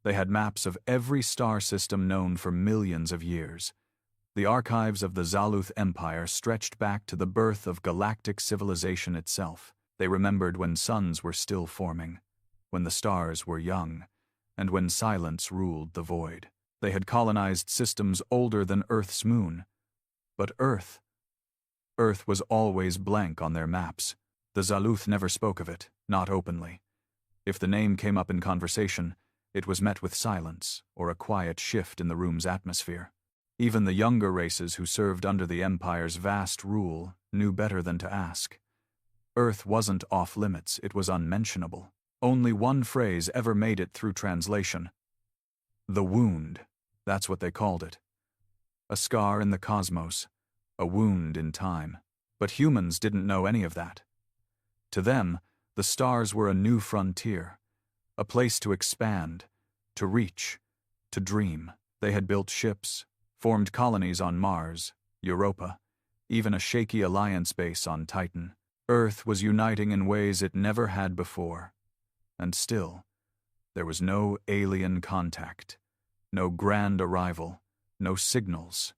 They had maps of every star system known for millions of years. The archives of the Zalluth Empire stretched back to the birth of galactic civilization itself. They remembered when suns were still forming, when the stars were young, and when silence ruled the void. They had colonized systems older than Earth's moon. But Earth was always blank on their maps. The Zalluth never spoke of it, not openly. If the name came up in conversation, it was met with silence or a quiet shift in the room's atmosphere. Even the younger races who served under the Empire's vast rule knew better than to ask. Earth wasn't off-limits, it was unmentionable. Only one phrase ever made it through translation. The wound, that's what they called it. A scar in the cosmos, a wound in time. But humans didn't know any of that. To them, the stars were a new frontier, a place to expand, to reach, to dream. They had built ships, formed colonies on Mars, Europa, even a shaky alliance base on Titan. Earth was uniting in ways it never had before. And still, there was no alien contact, no grand arrival, no signals,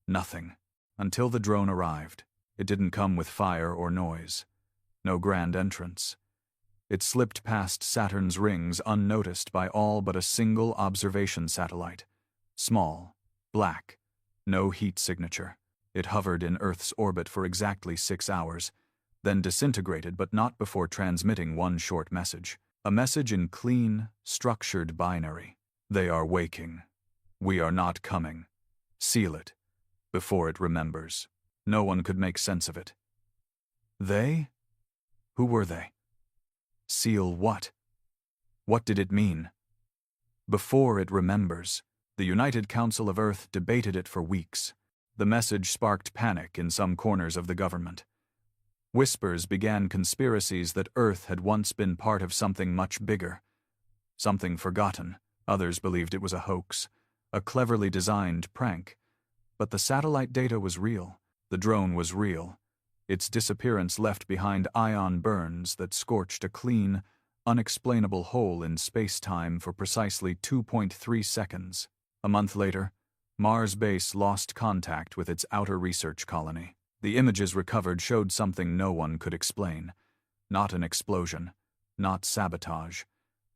nothing. Until the drone arrived. It didn't come with fire or noise. No grand entrance. It slipped past Saturn's rings unnoticed by all but a single observation satellite. Small, black, no heat signature. It hovered in Earth's orbit for exactly 6 hours, then disintegrated but not before transmitting one short message. A message in clean, structured binary. They are waking. We are not coming. Seal it, before it remembers. No one could make sense of it. They? Who were they? Seal what? What did it mean? Before it remembers. The United Council of Earth debated it for weeks. The message sparked panic in some corners of the government. Whispers began conspiracies that Earth had once been part of something much bigger. Something forgotten. Others believed it was a hoax, a cleverly designed prank. But the satellite data was real. The drone was real. Its disappearance left behind ion burns that scorched a clean, unexplainable hole in space-time for precisely 2.3 seconds. A month later, Mars base lost contact with its outer research colony. The images recovered showed something no one could explain. Not an explosion, not sabotage,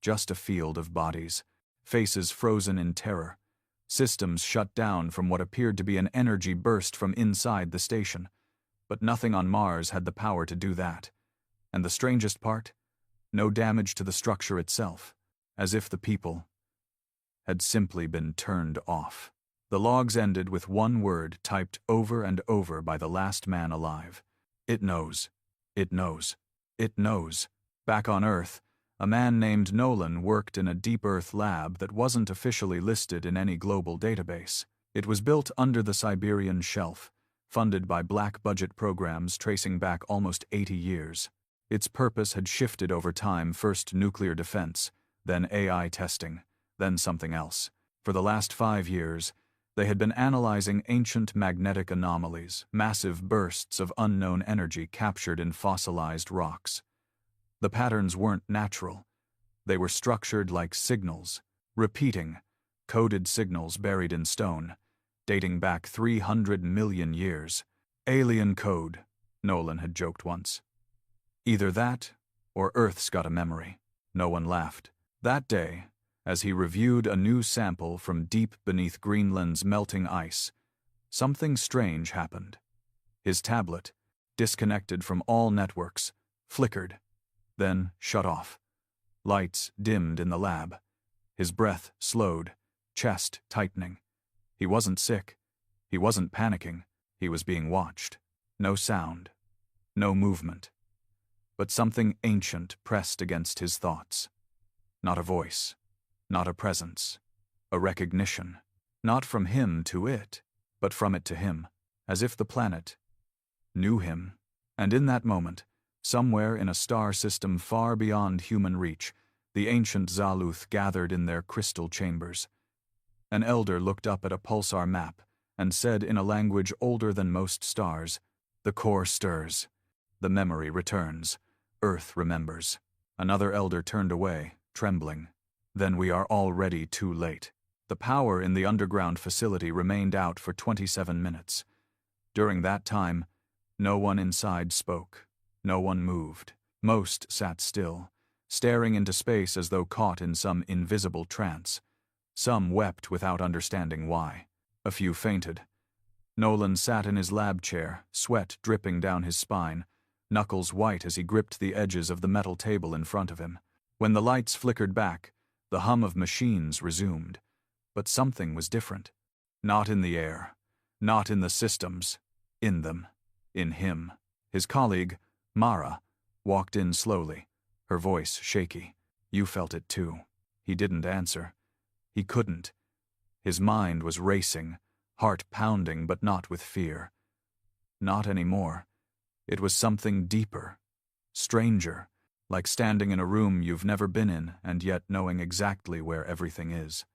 just a field of bodies, faces frozen in terror, systems shut down from what appeared to be an energy burst from inside the station. But nothing on Mars had the power to do that. And the strangest part? No damage to the structure itself, as if the people had simply been turned off. The logs ended with one word typed over and over by the last man alive. It knows. It knows. It knows. Back on Earth, a man named Nolan worked in a deep Earth lab that wasn't officially listed in any global database. It was built under the Siberian shelf, funded by black-budget programs tracing back almost 80 years. Its purpose had shifted over time, first nuclear defense, then AI testing, then something else. For the last 5 years, they had been analyzing ancient magnetic anomalies, massive bursts of unknown energy captured in fossilized rocks. The patterns weren't natural. They were structured like signals, repeating, coded signals buried in stone, dating back 300 million years. Alien code, Nolan had joked once. Either that, or Earth's got a memory. No one laughed. That day, as he reviewed a new sample from deep beneath Greenland's melting ice, something strange happened. His tablet, disconnected from all networks, flickered, then shut off. Lights dimmed in the lab. His breath slowed, chest tightening. He wasn't sick. He wasn't panicking. He was being watched. No sound. No movement. But something ancient pressed against his thoughts. Not a voice. Not a presence. A recognition. Not from him to it, but from it to him. As if the planet knew him. And in that moment, somewhere in a star system far beyond human reach, the ancient Zalluth gathered in their crystal chambers. An elder looked up at a pulsar map and said in a language older than most stars, "The core stirs. The memory returns. Earth remembers." Another elder turned away, trembling. then we are already too late. The power in the underground facility remained out for 27 minutes. During that time, no one inside spoke. No one moved. Most sat still, staring into space as though caught in some invisible trance. Some wept without understanding why. A few fainted. Nolan sat in his lab chair, sweat dripping down his spine, knuckles white as he gripped the edges of the metal table in front of him. When the lights flickered back, the hum of machines resumed. But something was different. Not in the air. Not in the systems. In them. In him. His colleague, Mara, walked in slowly, her voice shaky. You felt it too. He didn't answer. He couldn't. His mind was racing, heart pounding, but not with fear. Not anymore. It was something deeper, stranger, like standing in a room you've never been in and yet knowing exactly where everything is.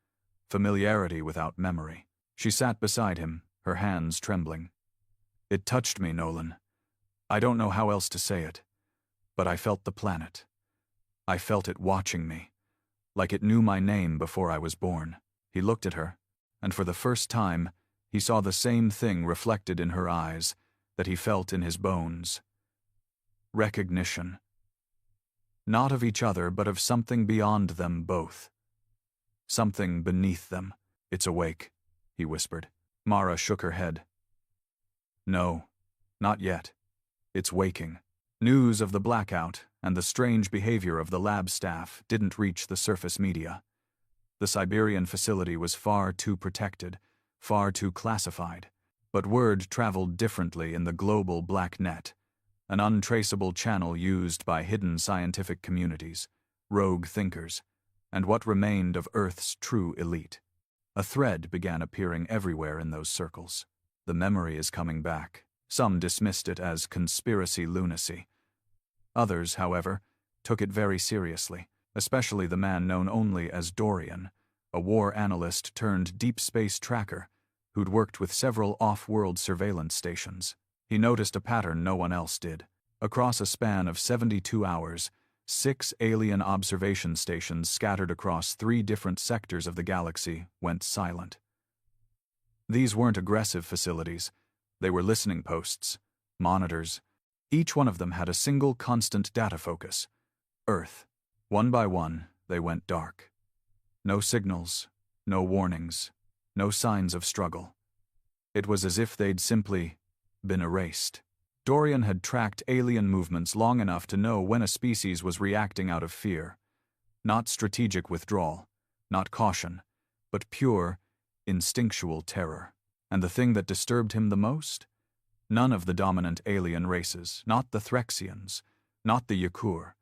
Familiarity without memory. She sat beside him, her hands trembling. It touched me, Nolan. I don't know how else to say it, but I felt the planet. I felt it watching me, like it knew my name before I was born. He looked at her, and for the first time, he saw the same thing reflected in her eyes that he felt in his bones. Recognition. Not of each other, but of something beyond them both. Something beneath them. It's awake, he whispered. Mara shook her head. No, not yet. It's waking. News of the blackout and the strange behavior of the lab staff didn't reach the surface media. The Siberian facility was far too protected, far too classified. But word traveled differently in the global black net, an untraceable channel used by hidden scientific communities, rogue thinkers, and what remained of Earth's true elite. A thread began appearing everywhere in those circles. The memory is coming back. Some dismissed it as conspiracy lunacy. Others, however, took it very seriously, especially the man known only as Dorian, a war analyst turned deep space tracker who'd worked with several off-world surveillance stations. He noticed a pattern no one else did. Across a span of 72 hours, 6 alien observation stations scattered across 3 different sectors of the galaxy went silent. These weren't aggressive facilities. They were listening posts, monitors. Each one of them had a single constant data focus: Earth. One by one, they went dark. No signals, no warnings, no signs of struggle. It was as if they'd simply been erased. Dorian had tracked alien movements long enough to know when a species was reacting out of fear. Not strategic withdrawal, not caution, but pure, instinctual terror. And the thing that disturbed him the most? None of the dominant alien races, not the Threxians, not the Yakur,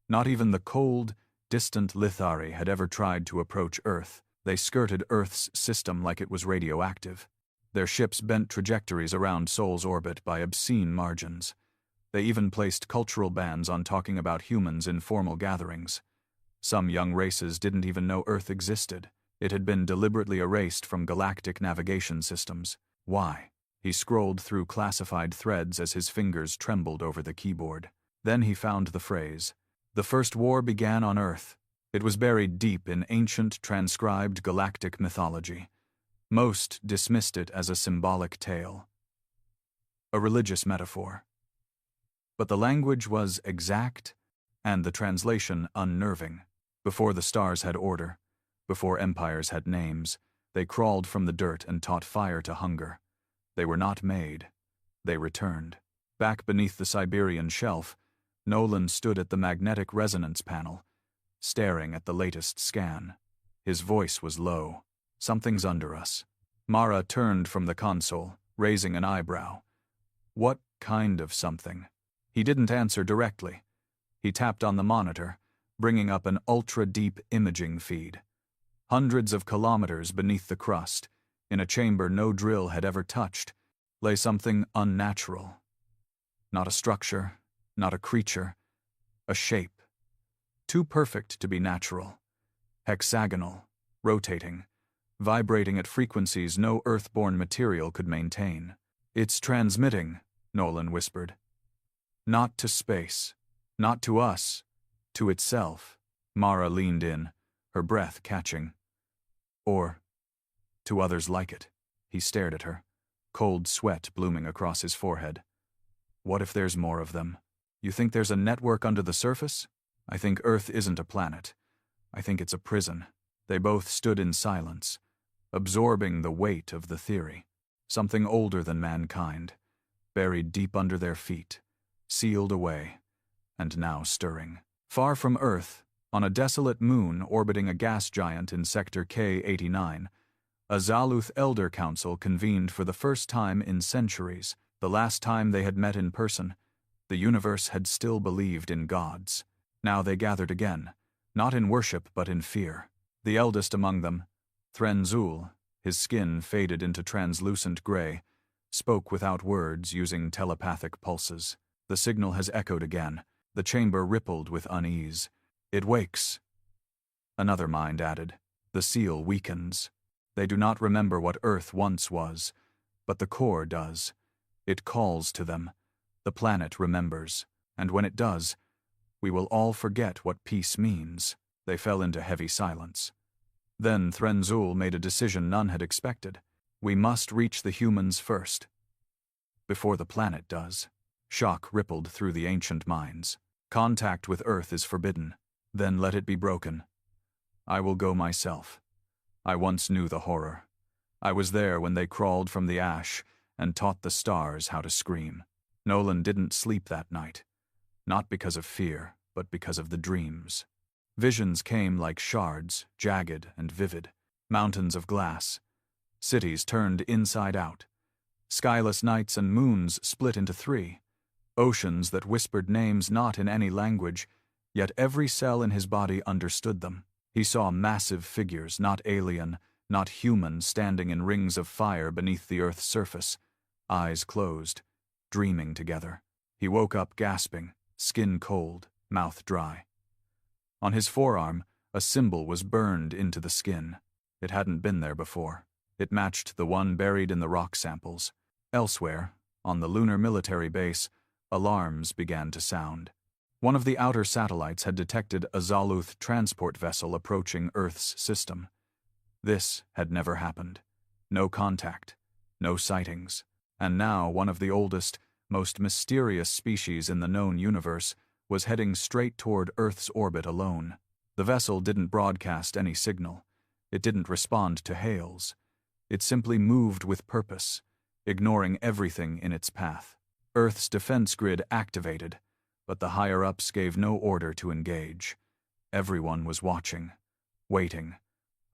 not even the cold, distant Lithari had ever tried to approach Earth. They skirted Earth's system like it was radioactive. Their ships bent trajectories around Sol's orbit by obscene margins. They even placed cultural bans on talking about humans in formal gatherings. Some young races didn't even know Earth existed. It had been deliberately erased from galactic navigation systems. Why? He scrolled through classified threads as his fingers trembled over the keyboard. Then he found the phrase, "The first war began on Earth." It was buried deep in ancient transcribed galactic mythology. Most dismissed it as a symbolic tale, a religious metaphor. But the language was exact, and the translation unnerving. Before the stars had order, before empires had names, they crawled from the dirt and taught fire to hunger. They were not made. They returned. Back beneath the Siberian shelf, Nolan stood at the magnetic resonance panel, staring at the latest scan. His voice was low. "Something's under us." Mara turned from the console, raising an eyebrow. What kind of something? He didn't answer directly. He tapped on the monitor, bringing up an ultra-deep imaging feed. Hundreds of kilometers beneath the crust, in a chamber no drill had ever touched, lay something unnatural. Not a structure, not a creature, a shape. Too perfect to be natural. Hexagonal, rotating, vibrating at frequencies no Earth-born material could maintain. "It's transmitting," Nolan whispered. "Not to space, not to us, to itself." Mara leaned in, her breath catching. Or to others like it. He stared at her, cold sweat blooming across his forehead. What if there's more of them? You think there's a network under the surface? I think Earth isn't a planet. I think it's a prison. They both stood in silence, absorbing the weight of the theory. Something older than mankind, buried deep under their feet, sealed away, and now stirring. Far from Earth, on a desolate moon orbiting a gas giant in Sector K-89, a Zaluth Elder Council convened for the first time in centuries. The last time they had met in person, the universe had still believed in gods. Now they gathered again, not in worship but in fear. The eldest among them, Threnzul, his skin faded into translucent gray, spoke without words using telepathic pulses. The signal has echoed again. The chamber rippled with unease. It wakes. Another mind added. The seal weakens. They do not remember what Earth once was, but the core does. It calls to them. The planet remembers, and when it does, we will all forget what peace means. They fell into heavy silence. Then Threnzul made a decision none had expected. We must reach the humans first. Before the planet does. Shock rippled through the ancient minds. Contact with Earth is forbidden. Then let it be broken. I will go myself. I once knew the horror. I was there when they crawled from the ash and taught the stars how to scream. Nolan didn't sleep that night. Not because of fear, but because of the dreams. Visions came like shards, jagged and vivid. Mountains of glass. Cities turned inside out. Skyless nights and moons split into three. Oceans that whispered names not in any language, yet every cell in his body understood them. He saw massive figures, not alien, not human, standing in rings of fire beneath the Earth's surface, eyes closed, dreaming together. He woke up gasping, skin cold, mouth dry. On his forearm, a symbol was burned into the skin. It hadn't been there before. It matched the one buried in the rock samples. Elsewhere, on the lunar military base, alarms began to sound. One of the outer satellites had detected a Zaluth transport vessel approaching Earth's system. This had never happened. No contact, no sightings. And now one of the oldest, most mysterious species in the known universe was heading straight toward Earth's orbit alone. The vessel didn't broadcast any signal. It didn't respond to hails. It simply moved with purpose, ignoring everything in its path. Earth's defense grid activated, but the higher-ups gave no order to engage. Everyone was watching, waiting,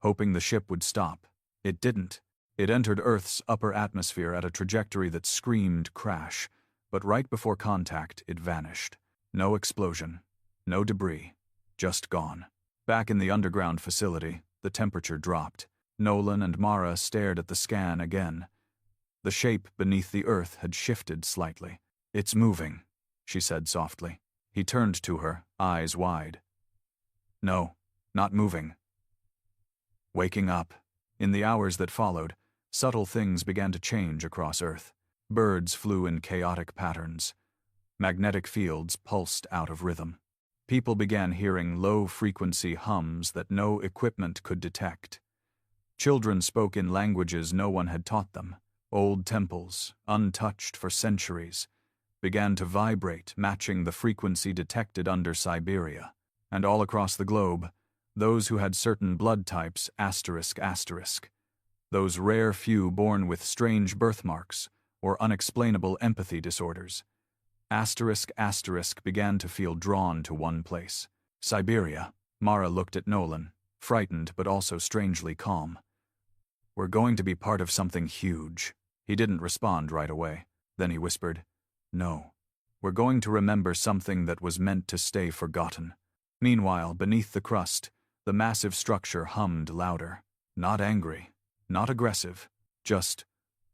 hoping the ship would stop. It didn't. It entered Earth's upper atmosphere at a trajectory that screamed crash, but right before contact, it vanished. No explosion, no debris, just gone. Back in the underground facility, the temperature dropped. Nolan and Mara stared at the scan again. The shape beneath the Earth had shifted slightly. It's moving, she said softly. He turned to her, eyes wide. No, not moving. Waking up. In the hours that followed, subtle things began to change across Earth. Birds flew in chaotic patterns. Magnetic fields pulsed out of rhythm. People began hearing low-frequency hums that no equipment could detect. Children spoke in languages no one had taught them. Old temples, untouched for centuries, began to vibrate, matching the frequency detected under Siberia. And all across the globe, those who had certain blood types, ***, those rare few born with strange birthmarks or unexplainable empathy disorders, ***, began to feel drawn to one place. Siberia. Mara looked at Nolan, frightened but also strangely calm. We're going to be part of something huge. He didn't respond right away. Then he whispered, No. We're going to remember something that was meant to stay forgotten. Meanwhile, beneath the crust, the massive structure hummed louder. Not angry, not aggressive, just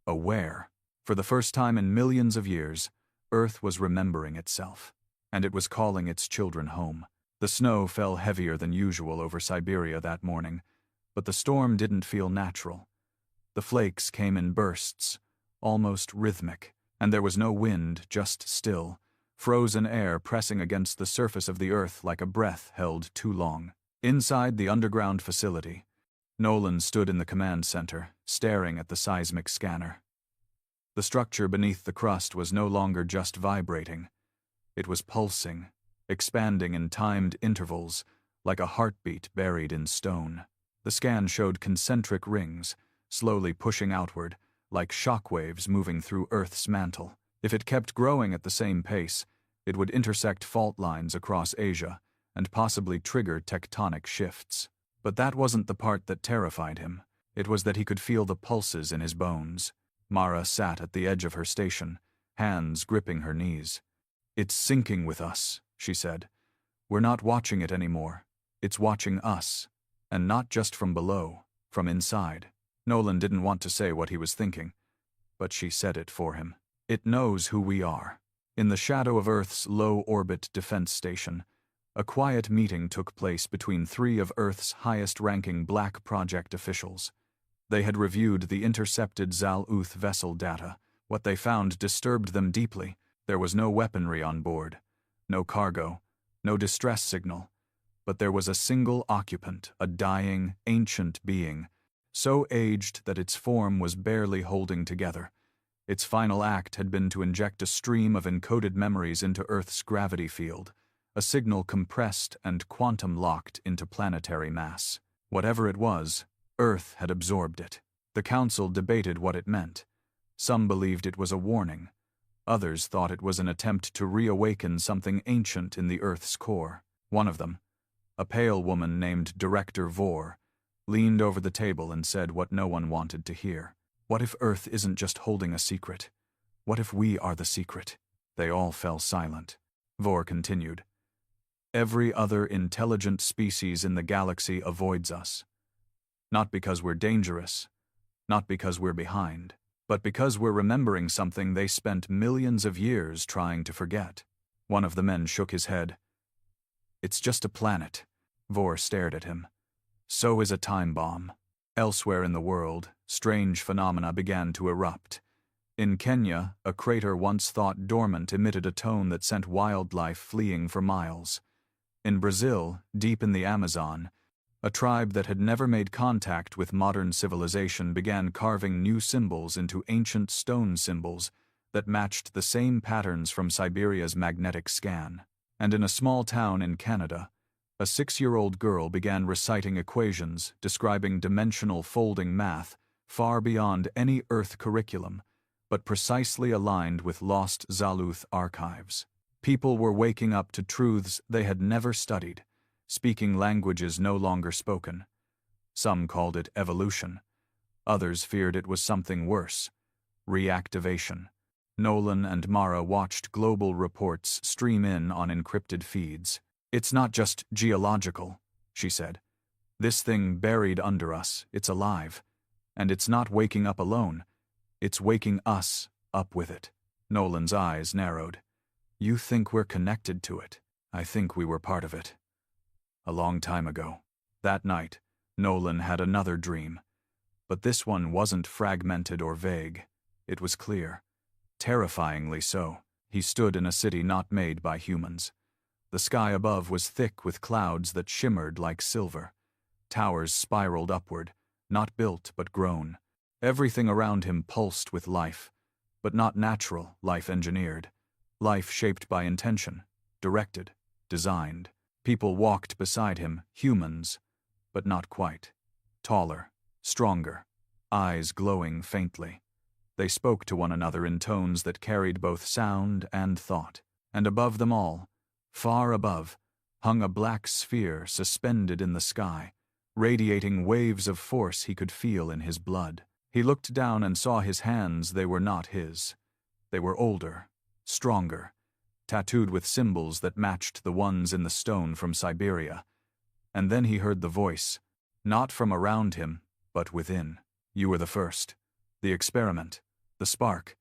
aware. For the first time in millions of years, Earth was remembering itself, and it was calling its children home. The snow fell heavier than usual over Siberia that morning, but the storm didn't feel natural. The flakes came in bursts, almost rhythmic, and there was no wind, just still, frozen air pressing against the surface of the Earth like a breath held too long. Inside the underground facility, Nolan stood in the command center, staring at the seismic scanner. The structure beneath the crust was no longer just vibrating. It was pulsing, expanding in timed intervals, like a heartbeat buried in stone. The scan showed concentric rings, slowly pushing outward, like shockwaves moving through Earth's mantle. If it kept growing at the same pace, it would intersect fault lines across Asia and possibly trigger tectonic shifts. But that wasn't the part that terrified him. It was that he could feel the pulses in his bones. Mara sat at the edge of her station, hands gripping her knees. "It's sinking with us," she said. "We're not watching it anymore. It's watching us. And not just from below, from inside." Nolan didn't want to say what he was thinking, but she said it for him. "It knows who we are." In the shadow of Earth's low-orbit defense station, a quiet meeting took place between 3 of Earth's highest-ranking Black Project officials. They had reviewed the intercepted Zal'uth vessel data. What they found disturbed them deeply. There was no weaponry on board, no cargo, no distress signal, but there was a single occupant, a dying, ancient being, so aged that its form was barely holding together. Its final act had been to inject a stream of encoded memories into Earth's gravity field, a signal compressed and quantum-locked into planetary mass. Whatever it was, Earth had absorbed it. The Council debated what it meant. Some believed it was a warning. Others thought it was an attempt to reawaken something ancient in the Earth's core. One of them, a pale woman named Director Vor, leaned over the table and said what no one wanted to hear. "What if Earth isn't just holding a secret? What if we are the secret?" They all fell silent. Vor continued, "Every other intelligent species in the galaxy avoids us. Not because we're dangerous, not because we're behind, but because we're remembering something they spent millions of years trying to forget." One of the men shook his head. "It's just a planet." Vor stared at him. "So is a time bomb." Elsewhere in the world, strange phenomena began to erupt. In Kenya, a crater once thought dormant emitted a tone that sent wildlife fleeing for miles. In Brazil, deep in the Amazon, a tribe that had never made contact with modern civilization began carving new symbols into ancient stone symbols that matched the same patterns from Siberia's magnetic scan. And in a small town in Canada, a 6-year-old girl began reciting equations describing dimensional folding math far beyond any Earth curriculum, but precisely aligned with lost Zal'uth archives. People were waking up to truths they had never studied, speaking languages no longer spoken. Some called it evolution. Others feared it was something worse, reactivation. Nolan and Mara watched global reports stream in on encrypted feeds. "It's not just geological," she said. "This thing buried under us, it's alive. And it's not waking up alone. It's waking us up with it." Nolan's eyes narrowed. "You think we're connected to it? I think we were part of it. A long time ago." That night, Nolan had another dream. But this one wasn't fragmented or vague. It was clear. Terrifyingly so. He stood in a city not made by humans. The sky above was thick with clouds that shimmered like silver. Towers spiraled upward, not built but grown. Everything around him pulsed with life, but not natural, life engineered. Life shaped by intention, directed, designed. People walked beside him, humans, but not quite. Taller, stronger, eyes glowing faintly. They spoke to one another in tones that carried both sound and thought. And above them all, far above, hung a black sphere suspended in the sky, radiating waves of force he could feel in his blood. He looked down and saw his hands. They were not his. They were older, stronger, tattooed with symbols that matched the ones in the stone from Siberia. And then he heard the voice, not from around him, but within. "You were the first. The experiment. The spark.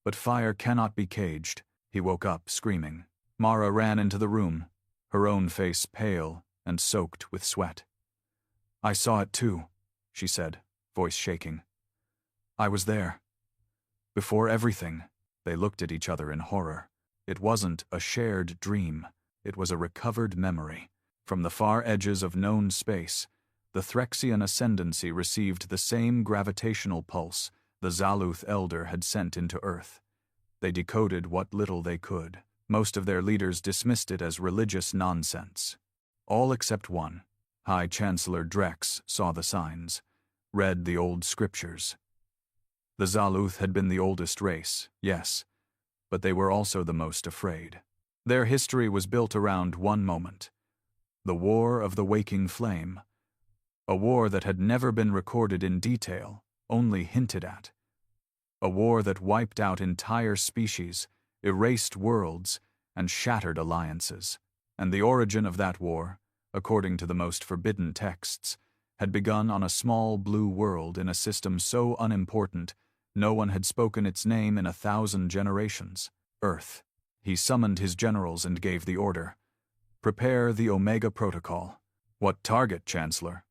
But fire cannot be caged." He woke up, screaming. Mara ran into the room, her own face pale and soaked with sweat. "I saw it too," she said, voice shaking. "I was there. Before everything." They looked at each other in horror. It wasn't a shared dream. It was a recovered memory. From the far edges of known space, the Threxian ascendancy received the same gravitational pulse the Zaluth Elder had sent into Earth. They decoded what little they could. Most of their leaders dismissed it as religious nonsense. All except one. High Chancellor Drex saw the signs, read the old scriptures. The Zaluth had been the oldest race, yes, but they were also the most afraid. Their history was built around one moment: the War of the Waking Flame. A war that had never been recorded in detail, only hinted at. A war that wiped out entire species, erased worlds, and shattered alliances. And the origin of that war, according to the most forbidden texts, had begun on a small blue world in a system so unimportant no one had spoken its name in 1,000 generations: Earth. He summoned his generals and gave the order: "Prepare the Omega Protocol." "What target, Chancellor?"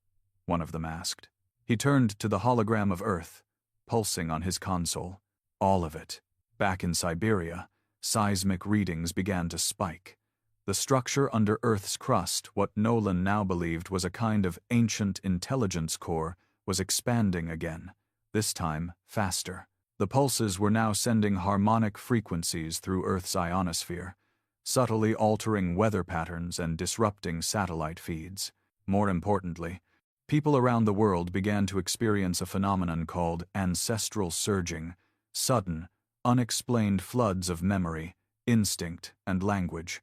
one of them asked. He turned to the hologram of Earth, pulsing on his console. All of it. Back in Siberia, seismic readings began to spike. The structure under Earth's crust, what Nolan now believed was a kind of ancient intelligence core, was expanding again, this time faster. The pulses were now sending harmonic frequencies through Earth's ionosphere, subtly altering weather patterns and disrupting satellite feeds. More importantly, people around the world began to experience a phenomenon called ancestral surging, sudden, unexplained floods of memory, instinct, and language.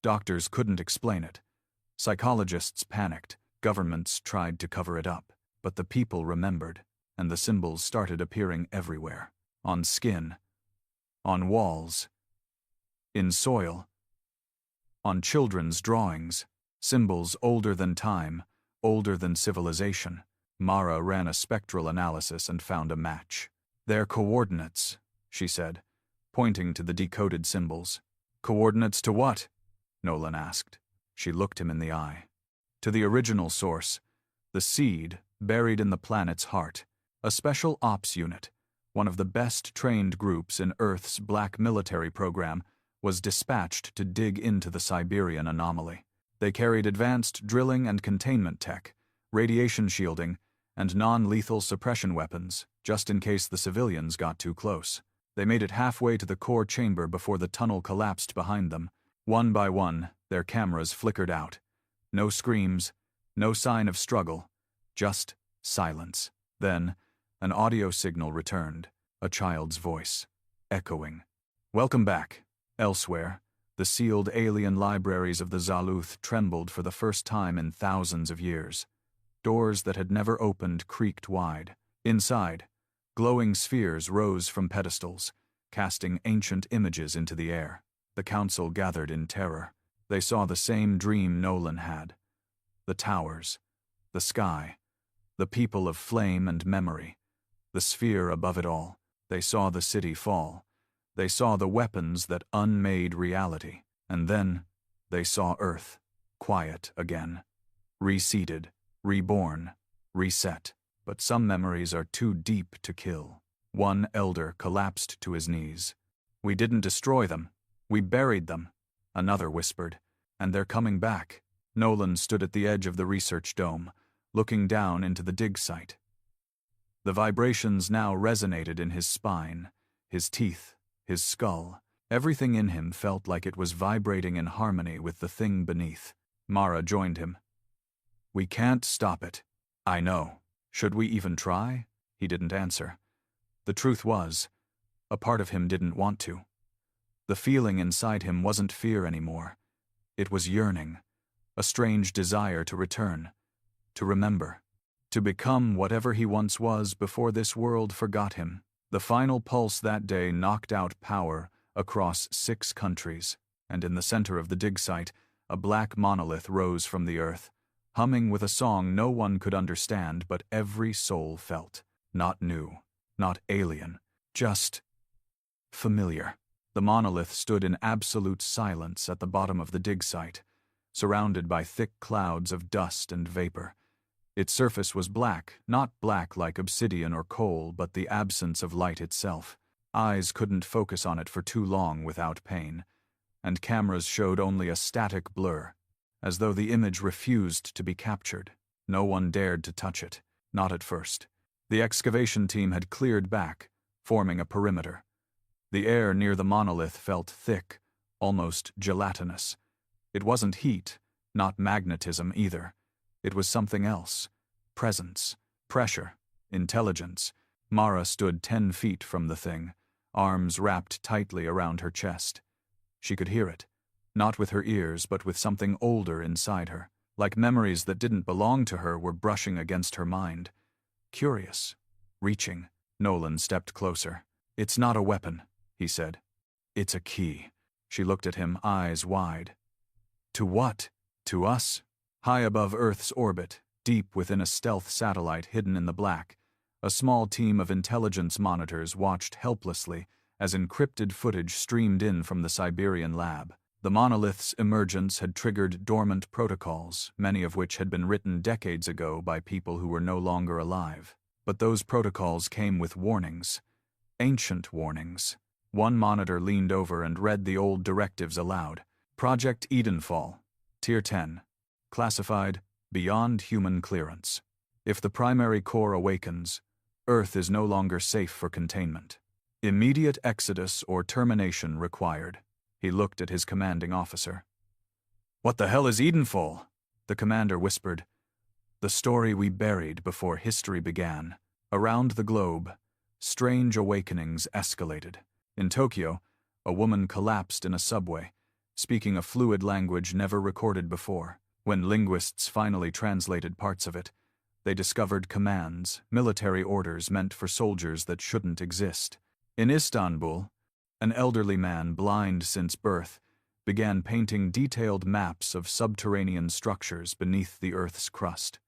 Doctors couldn't explain it. Psychologists panicked. Governments tried to cover it up. But the people remembered, and the symbols started appearing everywhere. On skin, on walls, in soil, on children's drawings, symbols older than time, older than civilization. Mara ran a spectral analysis and found a match. "They're coordinates," she said, pointing to the decoded symbols. "Coordinates to what?" Nolan asked. She looked him in the eye. "To the original source, the seed buried in the planet's heart. A special ops unit, one of the best trained groups in Earth's black military program, was dispatched to dig into the Siberian anomaly. They carried advanced drilling and containment tech, radiation shielding, and non-lethal suppression weapons, just in case the civilians got too close. They made it halfway to the core chamber before the tunnel collapsed behind them. One by one, their cameras flickered out. No screams, no sign of struggle, just silence. Then, an audio signal returned, a child's voice, echoing. "Welcome back." Elsewhere, the sealed alien libraries of the Zaluth trembled for the first time in thousands of years. Doors that had never opened creaked wide. Inside, glowing spheres rose from pedestals, casting ancient images into the air. The council gathered in terror. They saw the same dream Nolan had. The towers, the sky, the people of flame and memory, the sphere above it all. They saw the city fall. They saw the weapons that unmade reality. And then they saw Earth, quiet again, reseeded, reborn, reset. But some memories are too deep to kill. One elder collapsed to his knees. "We didn't destroy them. We buried them," another whispered. "And they're coming back." Nolan stood at the edge of the research dome, looking down into the dig site. The vibrations now resonated in his spine, his teeth, his skull. Everything in him felt like it was vibrating in harmony with the thing beneath. Mara joined him. "We can't stop it." "I know. Should we even try?" He didn't answer. The truth was, a part of him didn't want to. The feeling inside him wasn't fear anymore. It was yearning, a strange desire to return, to remember, to become whatever he once was before this world forgot him. The final pulse that day knocked out power across 6 countries, and in the center of the dig site, a black monolith rose from the earth, humming with a song no one could understand but every soul felt. Not new, not alien, just familiar. The monolith stood in absolute silence at the bottom of the dig site, surrounded by thick clouds of dust and vapor. Its surface was black, not black like obsidian or coal, but the absence of light itself. Eyes couldn't focus on it for too long without pain, and cameras showed only a static blur, as though the image refused to be captured. No one dared to touch it, not at first. The excavation team had cleared back, forming a perimeter. The air near the monolith felt thick, almost gelatinous. It wasn't heat, not magnetism either. It was something else. Presence, pressure, intelligence. Mara stood 10 feet from the thing, arms wrapped tightly around her chest. She could hear it, not with her ears but with something older inside her, like memories that didn't belong to her were brushing against her mind. Curious, reaching. Nolan stepped closer. "It's not a weapon," he said. "It's a key." She looked at him, eyes wide. "To what?" "To us." High above Earth's orbit, deep within a stealth satellite hidden in the black, a small team of intelligence monitors watched helplessly as encrypted footage streamed in from the Siberian lab. The monolith's emergence had triggered dormant protocols, many of which had been written decades ago by people who were no longer alive. But those protocols came with warnings. Ancient warnings. One monitor leaned over and read the old directives aloud. Project Edenfall, Tier 10. Classified, beyond human clearance. If the primary core awakens, Earth is no longer safe for containment. Immediate exodus or termination required. He looked at his commanding officer. "What the hell is Edenfall?" The commander whispered. "The story we buried before history began." Around the globe, strange awakenings escalated. In Tokyo, a woman collapsed in a subway, speaking a fluid language never recorded before. When linguists finally translated parts of it, they discovered commands, military orders meant for soldiers that shouldn't exist. In Istanbul, an elderly man, blind since birth, began painting detailed maps of subterranean structures beneath the Earth's crust.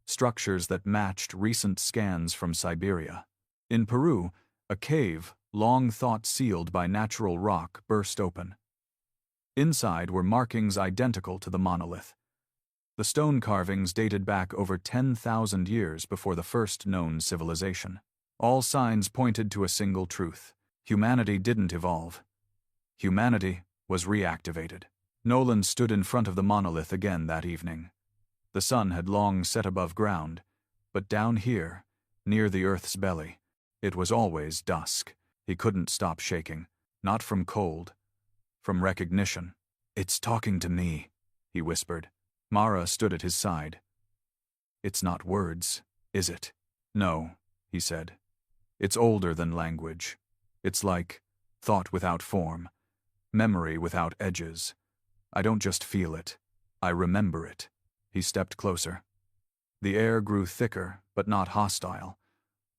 Structures that matched recent scans from Siberia. In Peru, a cave, long thought sealed by natural rock, burst open. Inside were markings identical to the monolith. The stone carvings dated back over 10,000 years before the first known civilization. All signs pointed to a single truth. Humanity didn't evolve. Humanity was reactivated. Nolan stood in front of the monolith again that evening. The sun had long set above ground, but down here, near the Earth's belly, it was always dusk. He couldn't stop shaking, not from cold, from recognition. "It's talking to me," he whispered. Mara stood at his side. "It's not words, is it?" "No," he said. "It's older than language. It's like thought without form, memory without edges. I don't just feel it, I remember it." He stepped closer. The air grew thicker, but not hostile,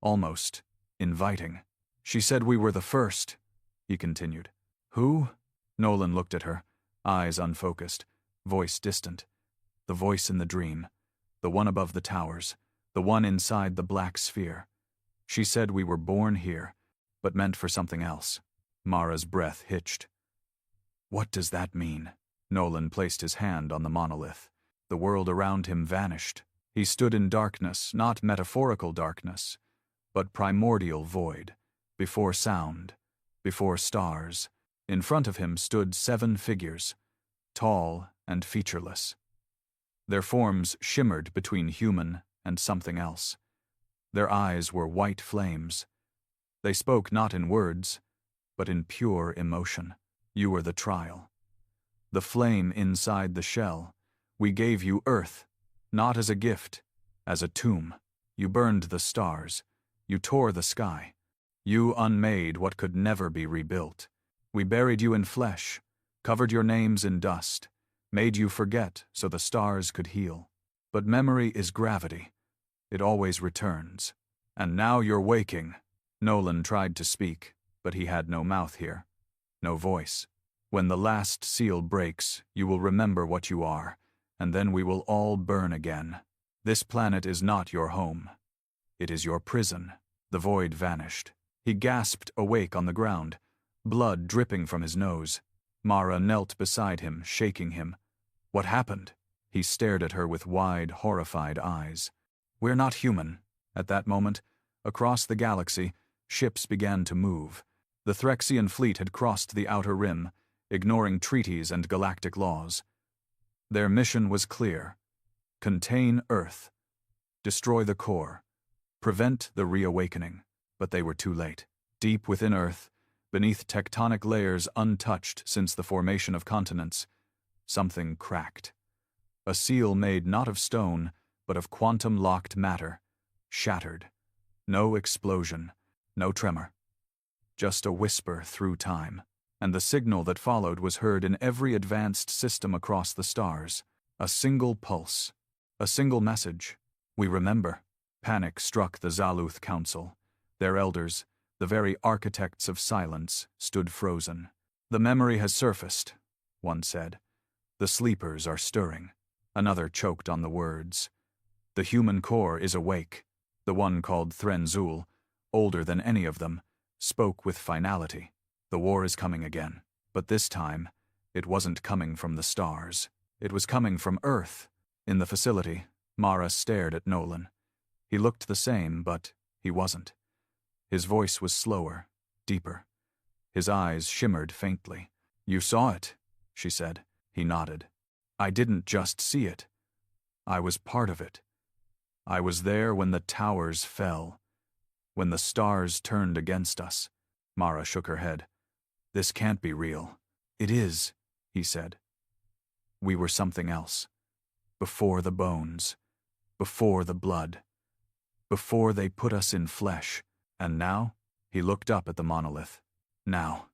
almost inviting. "She said we were the first," he continued. "Who?" Nolan looked at her, eyes unfocused, voice distant. The voice in the dream, the one above the towers, the one inside the black sphere. "She said we were born here, but meant for something else." Mara's breath hitched. "What does that mean?" Nolan placed his hand on the monolith. The world around him vanished. He stood in darkness, not metaphorical darkness, but primordial void, before sound, before stars. In front of him stood 7 figures, tall and featureless. Their forms shimmered between human and something else. Their eyes were white flames. They spoke not in words, but in pure emotion. "You were the trial. The flame inside the shell. We gave you Earth, not as a gift, as a tomb. You burned the stars. You tore the sky. You unmade what could never be rebuilt. We buried you in flesh, covered your names in dust, made you forget so the stars could heal. But memory is gravity. It always returns. And now you're waking." Nolan tried to speak, but he had no mouth here, no voice. "When the last seal breaks, you will remember what you are, and then we will all burn again. This planet is not your home. It is your prison." The void vanished. He gasped awake on the ground, blood dripping from his nose. Mara knelt beside him, shaking him. "What happened?" He stared at her with wide, horrified eyes. "We're not human." At that moment, across the galaxy, ships began to move. The Threxian fleet had crossed the outer rim, ignoring treaties and galactic laws. Their mission was clear: contain Earth, destroy the core, prevent the reawakening. But they were too late. Deep within Earth, beneath tectonic layers untouched since the formation of continents, something cracked. A seal made not of stone, but of quantum-locked matter, shattered. No explosion, no tremor. Just a whisper through time. And the signal that followed was heard in every advanced system across the stars. A single pulse. A single message. We remember. Panic struck the Zalluth Council. Their elders, the very architects of silence, stood frozen. The memory has surfaced, one said. The sleepers are stirring. Another choked on the words. The human core is awake. The one called Threnzul, older than any of them, spoke with finality. The war is coming again. But this time, it wasn't coming from the stars. It was coming from Earth. In the facility, Mara stared at Nolan. He looked the same, but he wasn't. His voice was slower, deeper. His eyes shimmered faintly. "You saw it," she said. He nodded. "I didn't just see it. I was part of it. I was there when the towers fell, when the stars turned against us." Mara shook her head. "This can't be real." "It is," he said. "We were something else. Before the bones. Before the blood. Before they put us in flesh. And now?" He looked up at the monolith. "Now.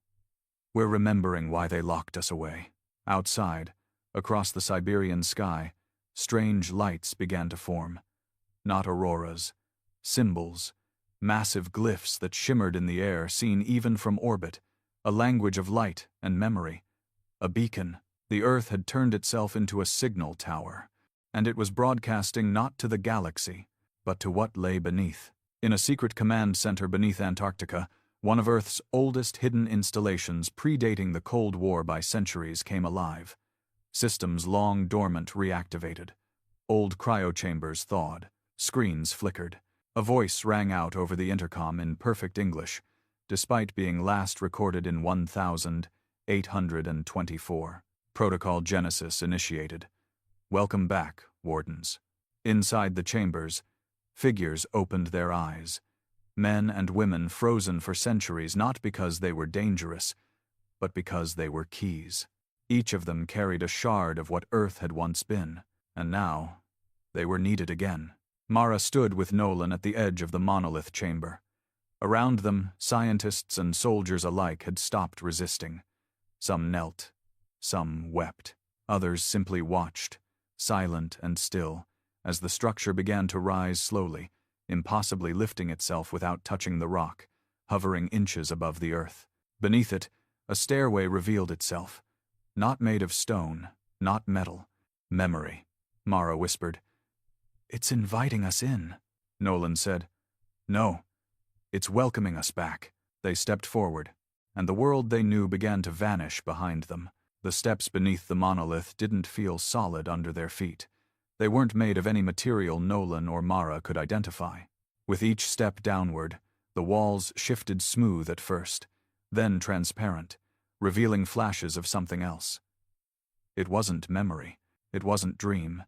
We're remembering why they locked us away." Outside, across the Siberian sky, strange lights began to form. Not auroras. Symbols. Massive glyphs that shimmered in the air, seen even from orbit. A language of light and memory. A beacon. The Earth had turned itself into a signal tower. And it was broadcasting not to the galaxy, but to what lay beneath. In a secret command center beneath Antarctica, one of Earth's oldest hidden installations, predating the Cold War by centuries, came alive. Systems long dormant reactivated. Old cryochambers thawed. Screens flickered. A voice rang out over the intercom in perfect English, despite being last recorded in 1824. Protocol Genesis initiated. "Welcome back, Wardens." Inside the chambers, figures opened their eyes. Men and women frozen for centuries, not because they were dangerous, but because they were keys. Each of them carried a shard of what Earth had once been, and now they were needed again. Mara stood with Nolan at the edge of the monolith chamber. Around them, scientists and soldiers alike had stopped resisting. Some knelt, some wept, others simply watched, silent and still, as the structure began to rise slowly, impossibly lifting itself without touching the rock, hovering inches above the earth. Beneath it, a stairway revealed itself. Not made of stone, not metal. Memory, Mara whispered. "It's inviting us in," Nolan said. "No, it's welcoming us back." They stepped forward, and the world they knew began to vanish behind them. The steps beneath the monolith didn't feel solid under their feet. They weren't made of any material Nolan or Mara could identify. With each step downward, the walls shifted smooth at first, then transparent, revealing flashes of something else. It wasn't memory. It wasn't dream.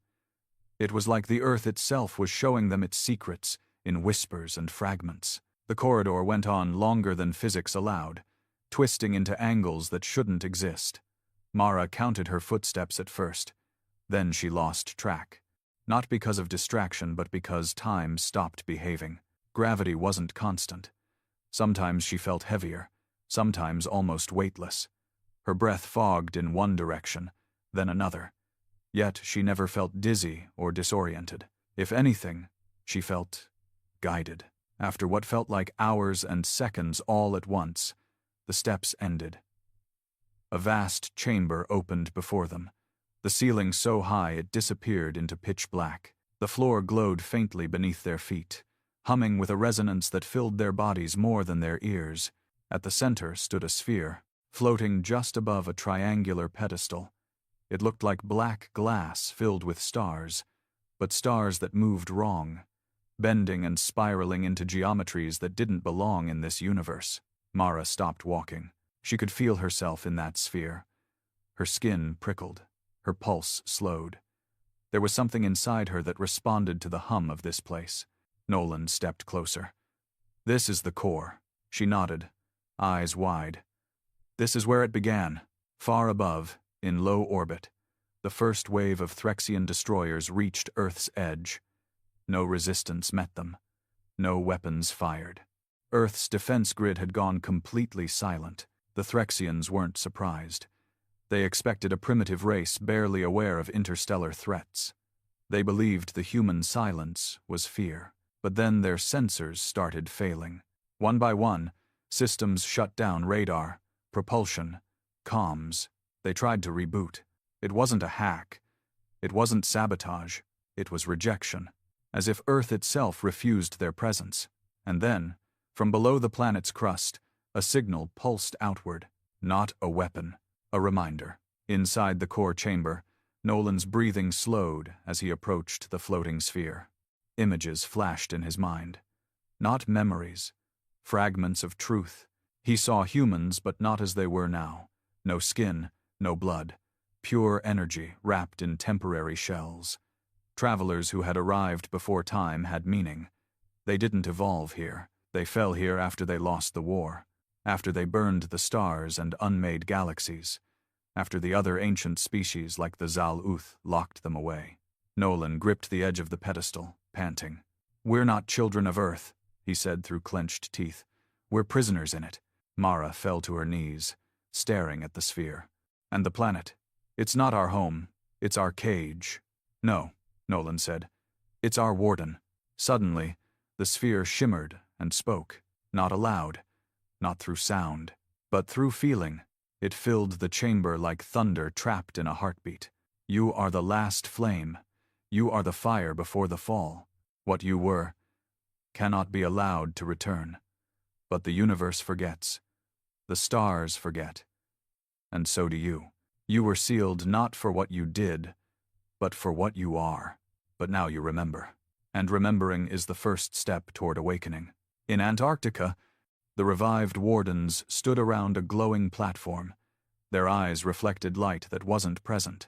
It was like the earth itself was showing them its secrets in whispers and fragments. The corridor went on longer than physics allowed, twisting into angles that shouldn't exist. Mara counted her footsteps at first. Then she lost track. Not because of distraction, but because time stopped behaving. Gravity wasn't constant. Sometimes she felt heavier, sometimes almost weightless. Her breath fogged in one direction, then another. Yet she never felt dizzy or disoriented. If anything, she felt guided. After what felt like hours and seconds all at once, the steps ended. A vast chamber opened before them, the ceiling so high it disappeared into pitch black. The floor glowed faintly beneath their feet, humming with a resonance that filled their bodies more than their ears. At the center stood a sphere, floating just above a triangular pedestal. It looked like black glass filled with stars, but stars that moved wrong, bending and spiraling into geometries that didn't belong in this universe. Mara stopped walking. She could feel herself in that sphere. Her skin prickled. Her pulse slowed. There was something inside her that responded to the hum of this place. Nolan stepped closer. "This is the core," she nodded, eyes wide. "This is where it began, far above, in low orbit. The first wave of Threxian destroyers reached Earth's edge. No resistance met them. No weapons fired. Earth's defense grid had gone completely silent. The Threxians weren't surprised. They expected a primitive race barely aware of interstellar threats. They believed the human silence was fear. But then their sensors started failing. One by one, systems shut down radar, propulsion, comms. They tried to reboot. It wasn't a hack. It wasn't sabotage. It was rejection. As if Earth itself refused their presence. And then, from below the planet's crust, a signal pulsed outward. Not a weapon. A reminder. Inside the core chamber, Nolan's breathing slowed as he approached the floating sphere. Images flashed in his mind. Not memories. Fragments of truth. He saw humans, but not as they were now. No skin, no blood. Pure energy wrapped in temporary shells. Travelers who had arrived before time had meaning. They didn't evolve here. They fell here after they lost the war. After they burned the stars and unmade galaxies. After the other ancient species like the Zal-Uth locked them away. Nolan gripped the edge of the pedestal, panting. "We're not children of Earth," he said through clenched teeth. "We're prisoners in it." Mara fell to her knees, staring at the sphere. "And the planet? It's not our home. It's our cage." "No," Nolan said. "It's our warden." Suddenly, the sphere shimmered and spoke. Not aloud, not through sound, but through feeling. It filled the chamber like thunder trapped in a heartbeat. "You are the last flame. You are the fire before the fall. What you were cannot be allowed to return. But the universe forgets. The stars forget. And so do you. You were sealed not for what you did, but for what you are. But now you remember. And remembering is the first step toward awakening." In Antarctica, the revived wardens stood around a glowing platform. Their eyes reflected light that wasn't present.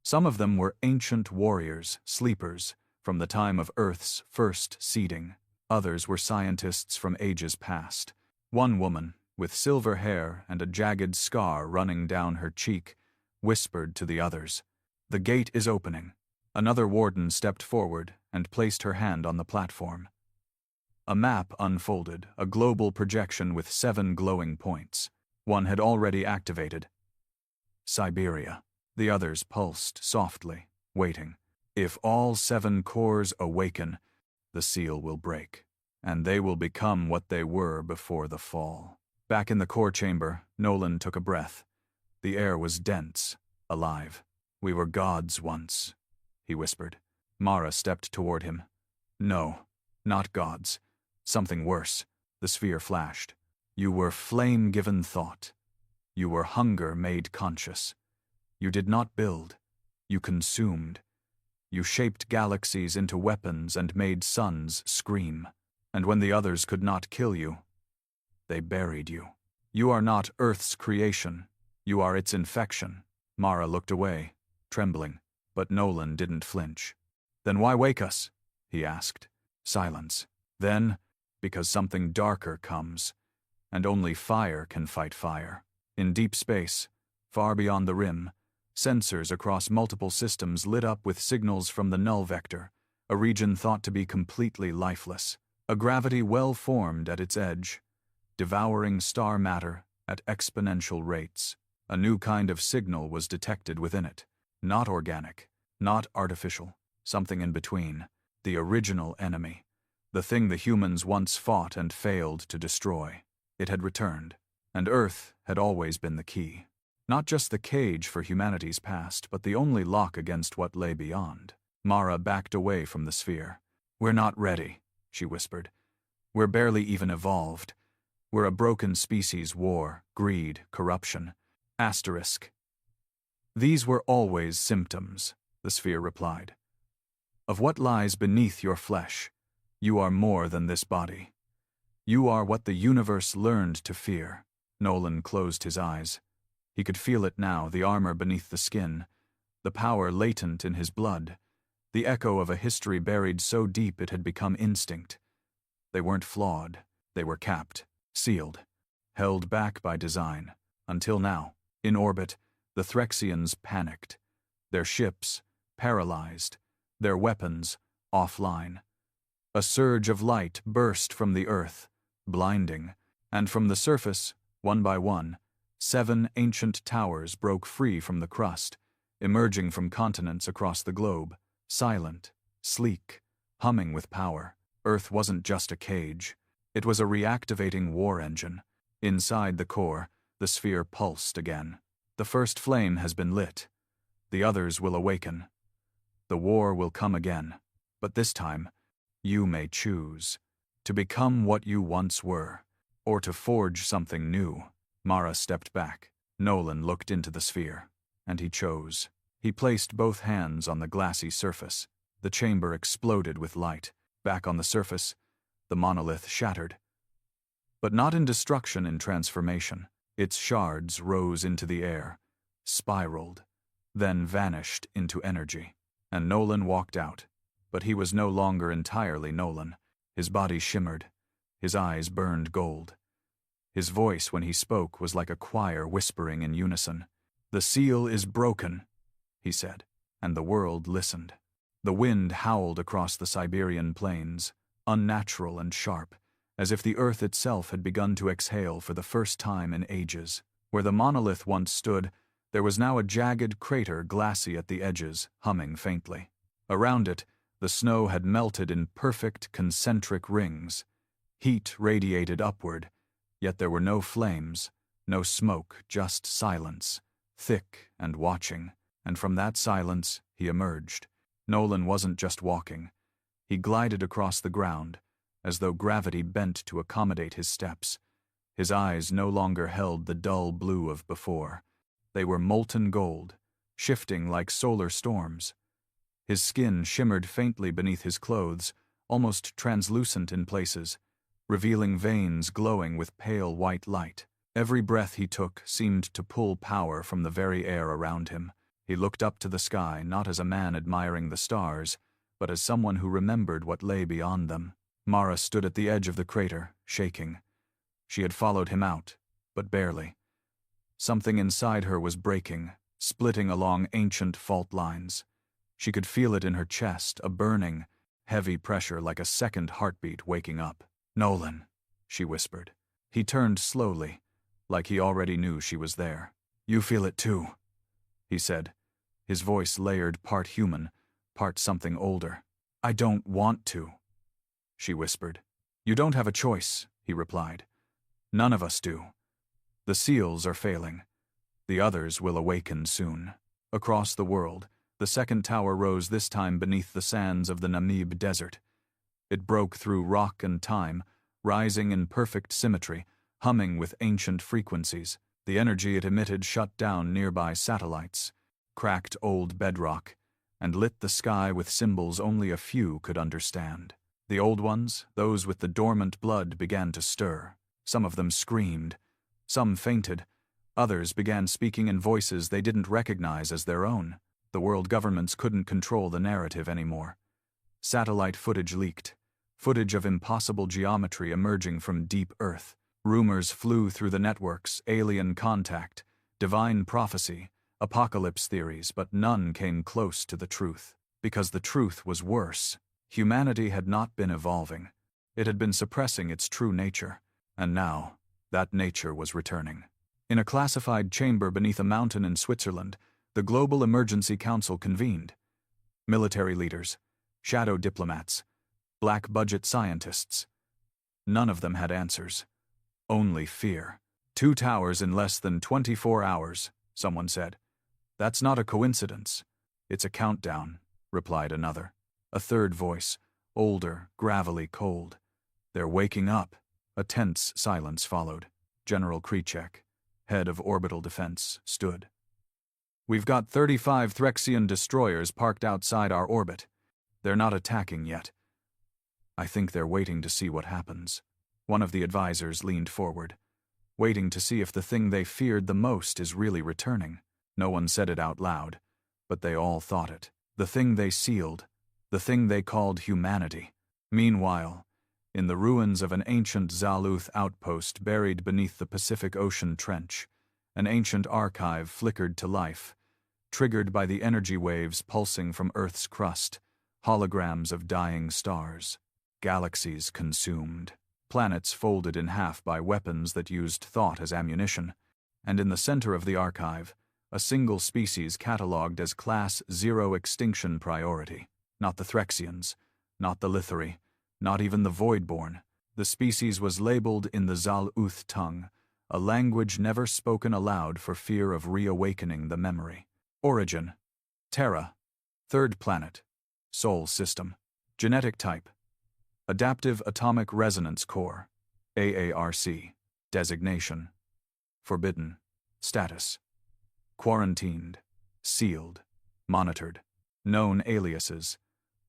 Some of them were ancient warriors, sleepers, from the time of Earth's first seeding. Others were scientists from ages past. One woman, with silver hair and a jagged scar running down her cheek, whispered to the others, "The gate is opening." Another warden stepped forward and placed her hand on the platform. A map unfolded, a global projection with 7 glowing points. One had already activated. Siberia. The others pulsed softly, waiting. If all 7 cores awaken, the seal will break, and they will become what they were before the fall. Back in the core chamber, Nolan took a breath. The air was dense, alive. "We were gods once," he whispered. Mara stepped toward him. "No, not gods. Something worse." The sphere flashed. "You were flame-given thought. You were hunger made conscious. You did not build. You consumed. You shaped galaxies into weapons and made suns scream. And when the others could not kill you, they buried you. You are not Earth's creation. You are its infection." Mara looked away, trembling, but Nolan didn't flinch. "Then why wake us?" he asked. Silence. Then, because something darker comes, and only fire can fight fire. In deep space, far beyond the rim, sensors across multiple systems lit up with signals from the null vector, a region thought to be completely lifeless. A gravity well formed at its edge, devouring star matter at exponential rates. A new kind of signal was detected within it. Not organic, not artificial, something in between. The original enemy. The thing the humans once fought and failed to destroy. It had returned, and Earth had always been the key. Not just the cage for humanity's past, but the only lock against what lay beyond. Mara backed away from the sphere. "We're not ready," she whispered. "We're barely even evolved. We're a broken species, war, greed, corruption. Asterisk." "These were always symptoms," the sphere replied. "Of what lies beneath your flesh. You are more than this body. You are what the universe learned to fear." Nolan closed his eyes. He could feel it now, the armor beneath the skin, the power latent in his blood, the echo of a history buried so deep it had become instinct. They weren't flawed, they were capped, sealed, held back by design. Until now, in orbit, the Threxians panicked. Their ships, paralyzed, their weapons, offline. A surge of light burst from the Earth, blinding, and from the surface, one by one, 7 ancient towers broke free from the crust, emerging from continents across the globe, silent, sleek, humming with power. Earth wasn't just a cage. It was a reactivating war engine. Inside the core, the sphere pulsed again. The first flame has been lit. The others will awaken. The war will come again. But this time, you may choose to become what you once were, or to forge something new. Mara stepped back. Nolan looked into the sphere, and he chose. He placed both hands on the glassy surface. The chamber exploded with light. Back on the surface, the monolith shattered. But not in destruction, in transformation. Its shards rose into the air, spiraled, then vanished into energy. And Nolan walked out. But he was no longer entirely Nolan. His body shimmered. His eyes burned gold. His voice, when he spoke, was like a choir whispering in unison. "The seal is broken," he said, and the world listened. The wind howled across the Siberian plains, unnatural and sharp, as if the earth itself had begun to exhale for the first time in ages. Where the monolith once stood, there was now a jagged crater, glassy at the edges, humming faintly. Around it, the snow had melted in perfect concentric rings. Heat radiated upward, yet there were no flames, no smoke, just silence, thick and watching. And from that silence, he emerged. Nolan wasn't just walking. He glided across the ground, as though gravity bent to accommodate his steps. His eyes no longer held the dull blue of before. They were molten gold, shifting like solar storms. His skin shimmered faintly beneath his clothes, almost translucent in places, revealing veins glowing with pale white light. Every breath he took seemed to pull power from the very air around him. He looked up to the sky, not as a man admiring the stars, but as someone who remembered what lay beyond them. Mara stood at the edge of the crater, shaking. She had followed him out, but barely. Something inside her was breaking, splitting along ancient fault lines. She could feel it in her chest, a burning, heavy pressure like a second heartbeat waking up. "Nolan," she whispered. He turned slowly, like he already knew she was there. "You feel it too," he said, his voice layered, part human, part something older. "I don't want to," she whispered. "You don't have a choice," he replied. "None of us do. The seals are failing. The others will awaken soon." Across the world, the second tower rose, this time beneath the sands of the Namib Desert. It broke through rock and time, rising in perfect symmetry, humming with ancient frequencies. The energy it emitted shut down nearby satellites, cracked old bedrock, and lit the sky with symbols only a few could understand. The old ones, those with the dormant blood, began to stir. Some of them screamed. Some fainted. Others began speaking in voices they didn't recognize as their own. The world governments couldn't control the narrative anymore. Satellite footage leaked. Footage of impossible geometry emerging from deep Earth. Rumors flew through the networks, alien contact, divine prophecy, apocalypse theories, but none came close to the truth. Because the truth was worse. Humanity had not been evolving. It had been suppressing its true nature. And now, that nature was returning. In a classified chamber beneath a mountain in Switzerland, the Global Emergency Council convened. Military leaders, shadow diplomats, black-budget scientists. None of them had answers. Only fear. 2 towers in less than 24 hours, someone said. "That's not a coincidence. It's a countdown," replied another. A third voice, older, gravelly, cold. "They're waking up." A tense silence followed. General Krychek, head of orbital defense, stood. "We've got 35 Threxian destroyers parked outside our orbit. They're not attacking yet. I think they're waiting to see what happens." One of the advisors leaned forward, waiting to see if the thing they feared the most is really returning. No one said it out loud, but they all thought it. The thing they sealed, the thing they called humanity. Meanwhile, in the ruins of an ancient Zaluth outpost buried beneath the Pacific Ocean trench, an ancient archive flickered to life, triggered by the energy waves pulsing from Earth's crust, holograms of dying stars, galaxies consumed, planets folded in half by weapons that used thought as ammunition, and in the center of the archive, a single species catalogued as Class 0 extinction priority. Not the Threxians, not the Lithari, not even the Voidborn. The species was labeled in the Zal-Uth tongue, a language never spoken aloud for fear of reawakening the memory. Origin: Terra. Third planet. Sol system. Genetic type: Adaptive Atomic Resonance Core, AARC. Designation: Forbidden. Status: Quarantined. Sealed. Monitored. Known aliases: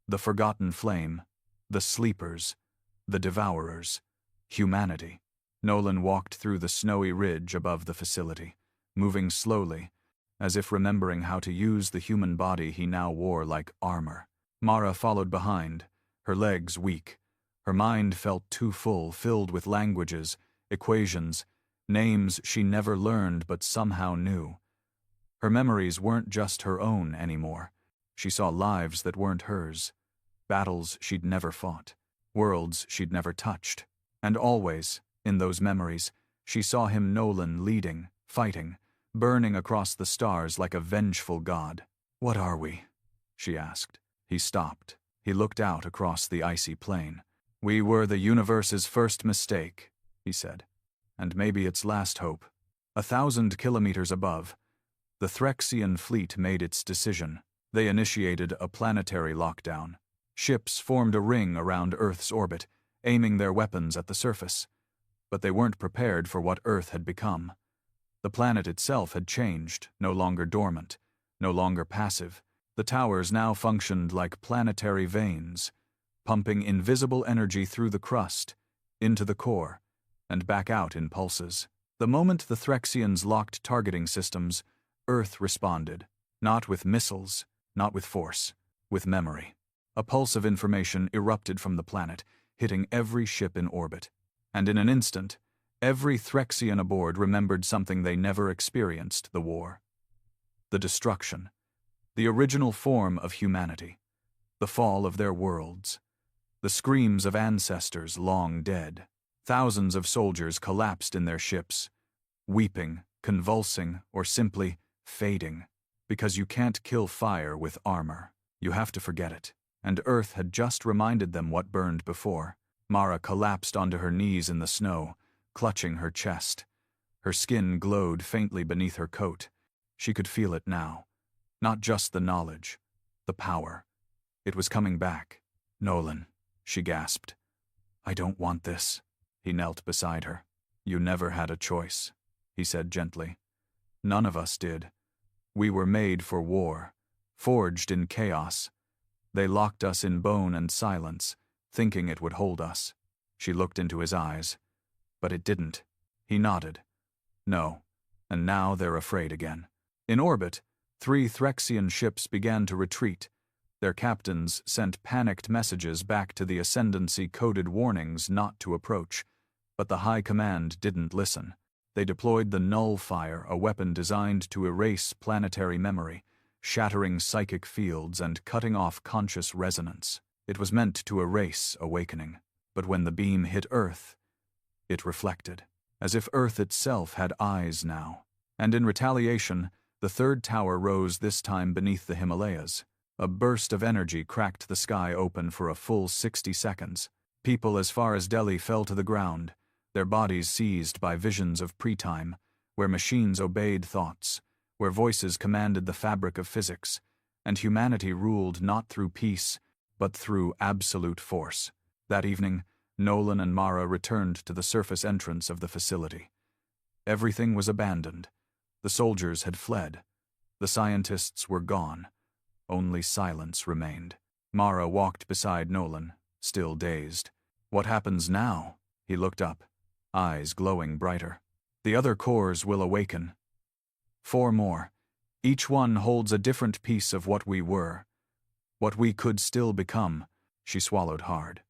the Forgotten Flame, the Sleepers, the Devourers, Humanity. Nolan walked through the snowy ridge above the facility, moving slowly, as if remembering how to use the human body he now wore like armor. Mara followed behind, her legs weak. Her mind felt too full, filled with languages, equations, names she never learned but somehow knew. Her memories weren't just her own anymore. She saw lives that weren't hers, battles she'd never fought, worlds she'd never touched. And always, in those memories, she saw him, Nolan, leading, fighting, burning across the stars like a vengeful god. "What are we?" she asked. He stopped. He looked out across the icy plain. "We were the universe's first mistake," he said, "and maybe its last hope." 1,000 kilometers above, the Threxian fleet made its decision. They initiated a planetary lockdown. Ships formed a ring around Earth's orbit, aiming their weapons at the surface. But they weren't prepared for what Earth had become. The planet itself had changed, no longer dormant, no longer passive. The towers now functioned like planetary veins, pumping invisible energy through the crust, into the core, and back out in pulses. The moment the Threxians locked targeting systems, Earth responded, not with missiles, not with force, with memory. A pulse of information erupted from the planet, hitting every ship in orbit. And in an instant, every Threxian aboard remembered something they never experienced: the war. The destruction. The original form of humanity. The fall of their worlds. The screams of ancestors long dead. Thousands of soldiers collapsed in their ships, weeping, convulsing, or simply fading. Because you can't kill fire with armor. You have to forget it. And Earth had just reminded them what burned before. Mara collapsed onto her knees in the snow, clutching her chest. Her skin glowed faintly beneath her coat. She could feel it now. Not just the knowledge, the power. It was coming back. "Nolan," she gasped. "I don't want this." He knelt beside her. "You never had a choice," he said gently. "None of us did. We were made for war, forged in chaos. They locked us in bone and silence, thinking it would hold us." She looked into his eyes. "But it didn't." He nodded. "No. And now they're afraid again." In orbit, 3 Threxian ships began to retreat. Their captains sent panicked messages back to the Ascendancy, coded warnings not to approach. But the High Command didn't listen. They deployed the Nullfire, a weapon designed to erase planetary memory, shattering psychic fields and cutting off conscious resonance. It was meant to erase awakening. But when the beam hit Earth, it reflected, as if Earth itself had eyes now. And in retaliation, the third tower rose, this time beneath the Himalayas. A burst of energy cracked the sky open for a full 60 seconds. People as far as Delhi fell to the ground, their bodies seized by visions of pre-time, where machines obeyed thoughts, where voices commanded the fabric of physics, and humanity ruled not through peace, but through absolute force. That evening, Nolan and Mara returned to the surface entrance of the facility. Everything was abandoned. The soldiers had fled. The scientists were gone. Only silence remained. Mara walked beside Nolan, still dazed. "What happens now?" He looked up, eyes glowing brighter. "The other cores will awaken. 4 more. Each one holds a different piece of what we were, what we could still become. She swallowed hard.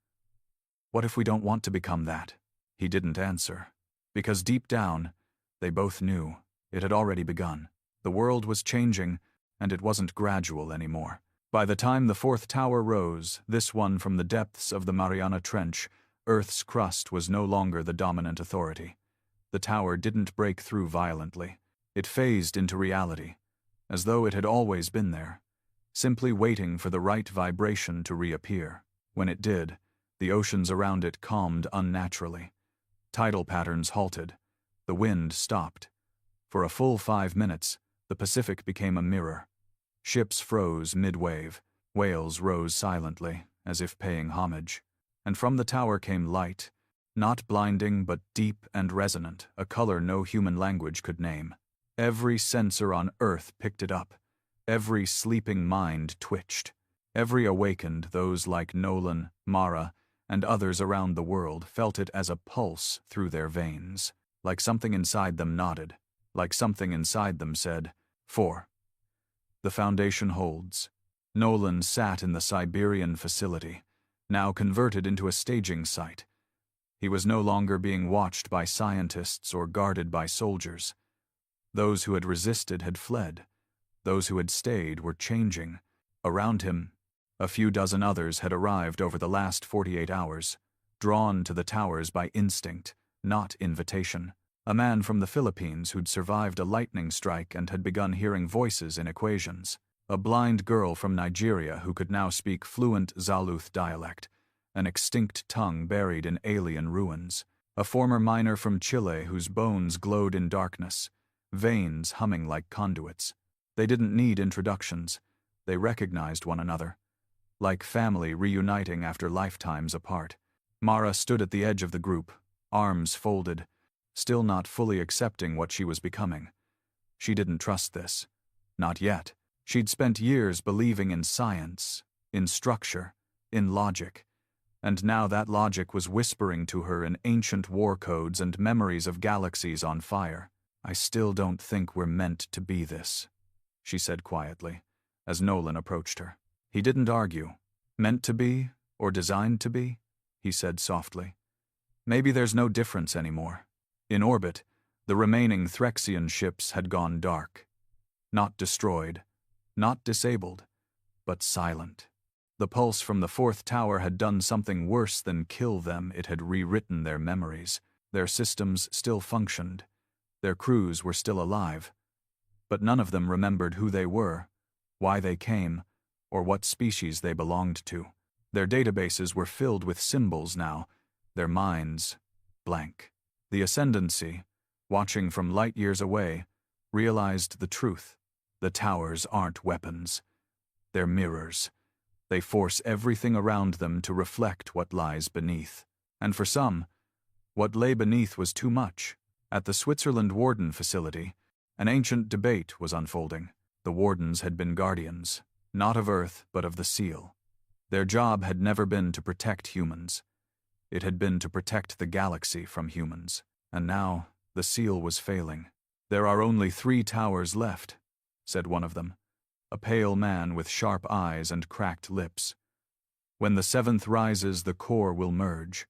What if we don't want to become that? He didn't answer. Because deep down, they both knew it had already begun. The world was changing, and it wasn't gradual anymore. By the time the fourth tower rose, this one from the depths of the Mariana Trench, Earth's crust was no longer the dominant authority. The tower didn't break through violently. It phased into reality, as though it had always been there, simply waiting for the right vibration to reappear. When it did, the oceans around it calmed unnaturally. Tidal patterns halted. The wind stopped. For a full 5 minutes, the Pacific became a mirror. Ships froze mid-wave. Whales rose silently, as if paying homage. And from the tower came light, not blinding but deep and resonant, a color no human language could name. Every sensor on Earth picked it up. Every sleeping mind twitched. Every awakened, those like Nolan, Mara, and others around the world felt it as a pulse through their veins. Like something inside them nodded. Like something inside them said, 4. The foundation holds. Nolan sat in the Siberian facility, now converted into a staging site. He was no longer being watched by scientists or guarded by soldiers. Those who had resisted had fled. Those who had stayed were changing. Around him, a few dozen others had arrived over the last 48 hours, drawn to the towers by instinct, not invitation. A man from the Philippines who'd survived a lightning strike and had begun hearing voices in equations. A blind girl from Nigeria who could now speak fluent Zuluth dialect, an extinct tongue buried in alien ruins. A former miner from Chile whose bones glowed in darkness, veins humming like conduits. They didn't need introductions. They recognized one another, like family reuniting after lifetimes apart. Mara stood at the edge of the group, arms folded, still not fully accepting what she was becoming. She didn't trust this. Not yet. She'd spent years believing in science, in structure, in logic, and now that logic was whispering to her in ancient war codes and memories of galaxies on fire. I still don't think we're meant to be this, she said quietly, as Nolan approached her. He didn't argue. Meant to be, or designed to be, he said softly. Maybe there's no difference anymore. In orbit, the remaining Threxian ships had gone dark. Not destroyed, not disabled, but silent. The pulse from the fourth tower had done something worse than kill them. It had rewritten their memories. Their systems still functioned. Their crews were still alive. But none of them remembered who they were, why they came, or what species they belonged to. Their databases were filled with symbols now, their minds blank. The Ascendancy, watching from light years away, realized the truth. The towers aren't weapons. They're mirrors. They force everything around them to reflect what lies beneath. And for some, what lay beneath was too much. At the Switzerland Warden facility, an ancient debate was unfolding. The Wardens had been guardians, not of Earth, but of the Seal. Their job had never been to protect humans. It had been to protect the galaxy from humans. And now, the Seal was failing. There are only 3 towers left, said one of them, a pale man with sharp eyes and cracked lips. When the 7th rises, the core will merge.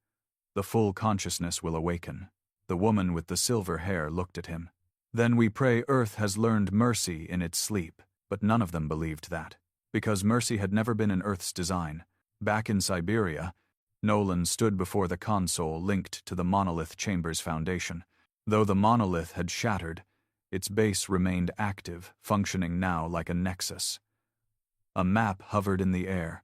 The full consciousness will awaken. The woman with the silver hair looked at him. Then we pray Earth has learned mercy in its sleep. But none of them believed that, because mercy had never been in Earth's design. Back in Siberia, Nolan stood before the console linked to the monolith chamber's foundation. Though the monolith had shattered, its base remained active, functioning now like a nexus. A map hovered in the air,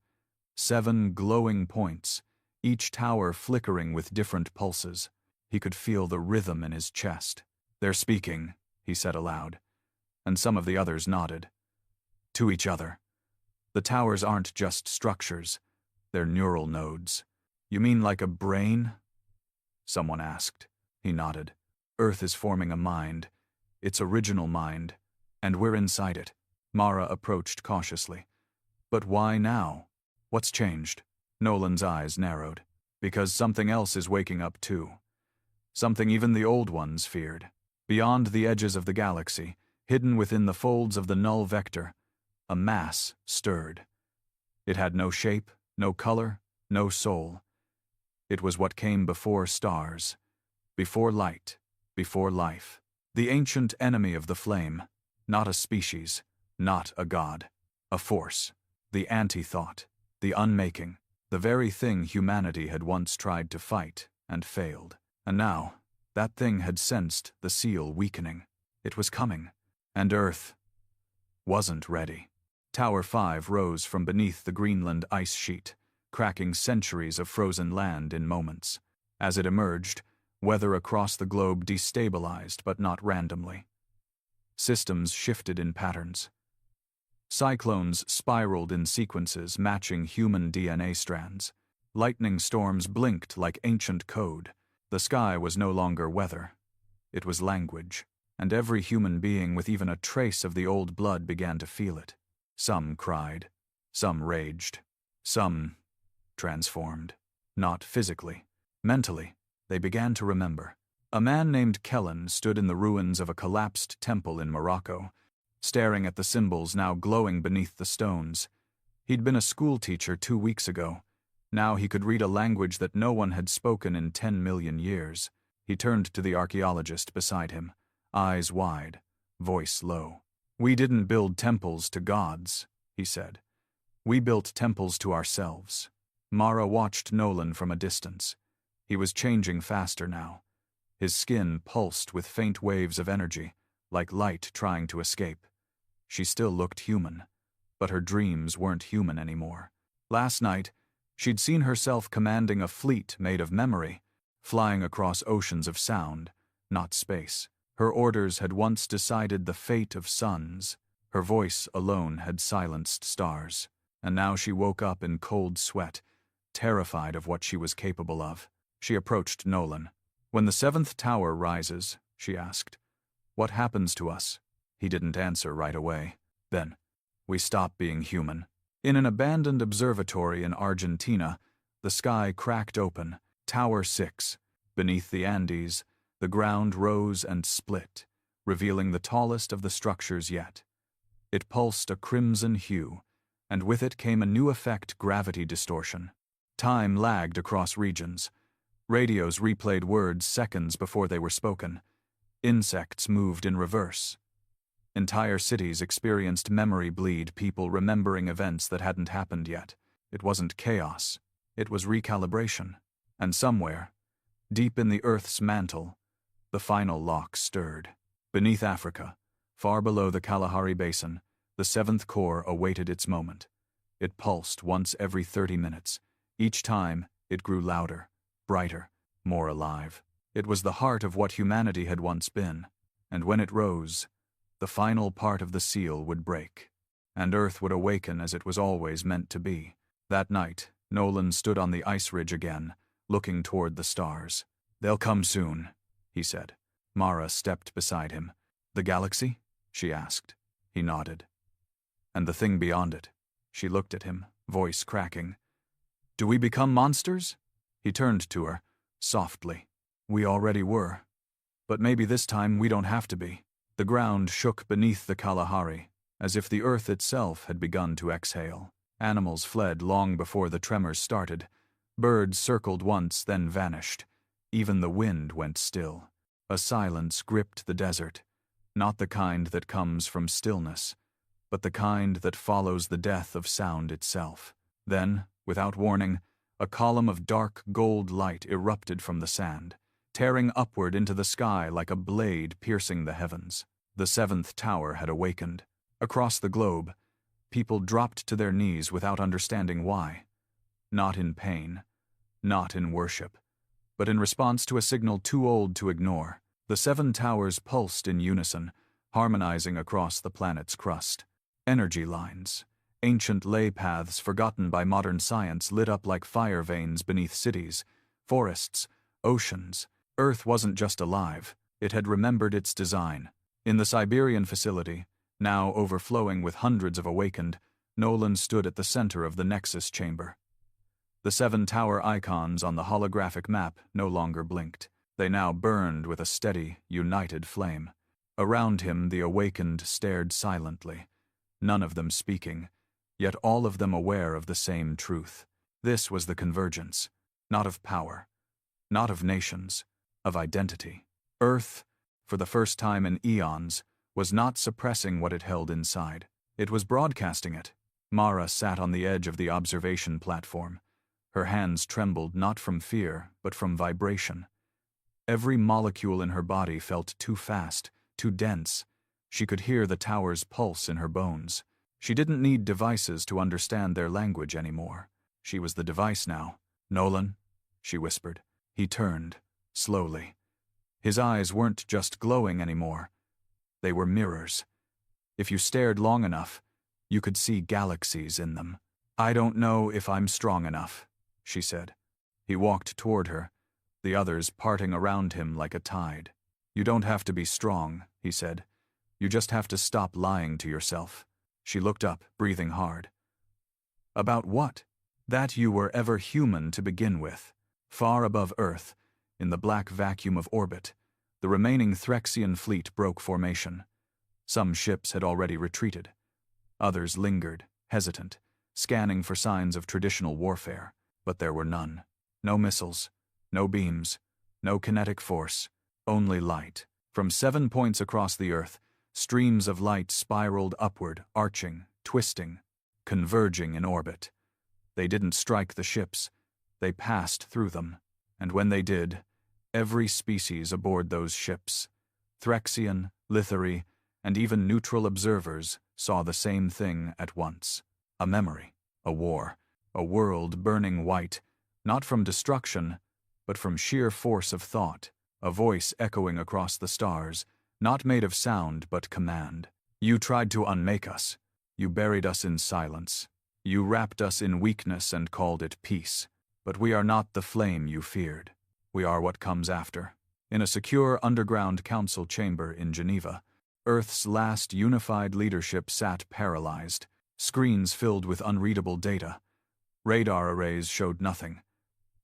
7 glowing points, each tower flickering with different pulses. He could feel the rhythm in his chest. They're speaking, he said aloud, and some of the others nodded. To each other. The towers aren't just structures, they're neural nodes. You mean like a brain? Someone asked. He nodded. Earth is forming a mind, its original mind, and we're inside it. Mara approached cautiously. But why now? What's changed? Nolan's eyes narrowed. Because something else is waking up too. Something even the old ones feared. Beyond the edges of the galaxy, Hidden within the folds of the null vector, a mass stirred. It had no shape, no color, no soul. It was what came before stars, before light, before life. The ancient enemy of the flame, not a species, not a god, a force, the anti-thought, the unmaking, the very thing humanity had once tried to fight and failed. And now, that thing had sensed the seal weakening. It was coming, and Earth wasn't ready. Tower 5 rose from beneath the Greenland ice sheet, cracking centuries of frozen land in moments. As it emerged, weather across the globe destabilized but not randomly. Systems shifted in patterns. Cyclones spiraled in sequences matching human DNA strands. Lightning storms blinked like ancient code. The sky was no longer weather. It was language, and every human being with even a trace of the old blood began to feel it. Some cried, some raged, some transformed. Not physically, mentally, they began to remember. A man named Kellen stood in the ruins of a collapsed temple in Morocco, staring at the symbols now glowing beneath the stones. He'd been a schoolteacher 2 weeks ago. Now he could read a language that no one had spoken in 10 million years. He turned to the archaeologist beside him, eyes wide, voice low. "We didn't build temples to gods," he said. "We built temples to ourselves." Mara watched Nolan from a distance. He was changing faster now. His skin pulsed with faint waves of energy, like light trying to escape. She still looked human, but her dreams weren't human anymore. Last night, she'd seen herself commanding a fleet made of memory, flying across oceans of sound, not space. Her orders had once decided the fate of suns. Her voice alone had silenced stars. And now she woke up in cold sweat, terrified of what she was capable of. She approached Nolan. "When the 7th tower rises," she asked, "what happens to us?" He didn't answer right away. "Then, we stop being human." In an abandoned observatory in Argentina, the sky cracked open. Tower 6. Beneath the Andes, the ground rose and split, revealing the tallest of the structures yet. It pulsed a crimson hue, and with it came a new effect: gravity distortion. Time lagged across regions. Radios replayed words seconds before they were spoken. Insects moved in reverse. Entire cities experienced memory bleed, people remembering events that hadn't happened yet. It wasn't chaos. It was recalibration. And somewhere, deep in the Earth's mantle, the final lock stirred. Beneath Africa, far below the Kalahari Basin, the 7th Corps awaited its moment. It pulsed once every 30 minutes. Each time, it grew louder, brighter, more alive. It was the heart of what humanity had once been. And when it rose, the final part of the seal would break, and Earth would awaken as it was always meant to be. That night, Nolan stood on the ice ridge again, looking toward the stars. "They'll come soon," he said. Mara stepped beside him. "The galaxy?" she asked. He nodded. "And the thing beyond it?" She looked at him, voice cracking. "Do we become monsters?" He turned to her, softly. "We already were. But maybe this time we don't have to be." The ground shook beneath the Kalahari, as if the Earth itself had begun to exhale. Animals fled long before the tremors started. Birds circled once, then vanished. Even the wind went still. A silence gripped the desert, not the kind that comes from stillness, but the kind that follows the death of sound itself. Then, without warning, a column of dark gold light erupted from the sand, tearing upward into the sky like a blade piercing the heavens. The 7th tower had awakened. Across the globe, people dropped to their knees without understanding why. Not in pain, not in worship, but in response to a signal too old to ignore. The 7 towers pulsed in unison, harmonizing across the planet's crust. Energy lines, ancient ley paths forgotten by modern science, lit up like fire veins beneath cities, forests, oceans. Earth wasn't just alive, it had remembered its design. In the Siberian facility, now overflowing with hundreds of awakened, Nolan stood at the center of the Nexus chamber. The 7 tower icons on the holographic map no longer blinked. They now burned with a steady, united flame. Around him, the awakened stared silently, none of them speaking, yet all of them aware of the same truth. This was the convergence, not of power, not of nations, of identity. Earth, for the first time in eons, was not suppressing what it held inside. It was broadcasting it. Mara sat on the edge of the observation platform. Her hands trembled not from fear, but from vibration. Every molecule in her body felt too fast, too dense. She could hear the tower's pulse in her bones. She didn't need devices to understand their language anymore. She was the device now. "Nolan," she whispered. He turned, slowly. His eyes weren't just glowing anymore. They were mirrors. If you stared long enough, you could see galaxies in them. "I don't know if I'm strong enough," she said. He walked toward her, the others parting around him like a tide. "You don't have to be strong," he said. "You just have to stop lying to yourself." She looked up, breathing hard. "About what?" "That you were ever human to begin with." Far above Earth, in the black vacuum of orbit, the remaining Threxian fleet broke formation. Some ships had already retreated. Others lingered, hesitant, scanning for signs of traditional warfare, but there were none. No missiles, no beams, no kinetic force, only light. From 7 points across the Earth, streams of light spiraled upward, arching, twisting, converging in orbit. They didn't strike the ships, they passed through them, and when they did, every species aboard those ships, Threxian, Lithari, and even neutral observers, saw the same thing at once. A memory, a war, a world burning white, not from destruction, but from sheer force of thought, a voice echoing across the stars, not made of sound but command. "You tried to unmake us. You buried us in silence. You wrapped us in weakness and called it peace. But we are not the flame you feared. We are what comes after." In a secure underground council chamber in Geneva, Earth's last unified leadership sat paralyzed, screens filled with unreadable data. Radar arrays showed nothing.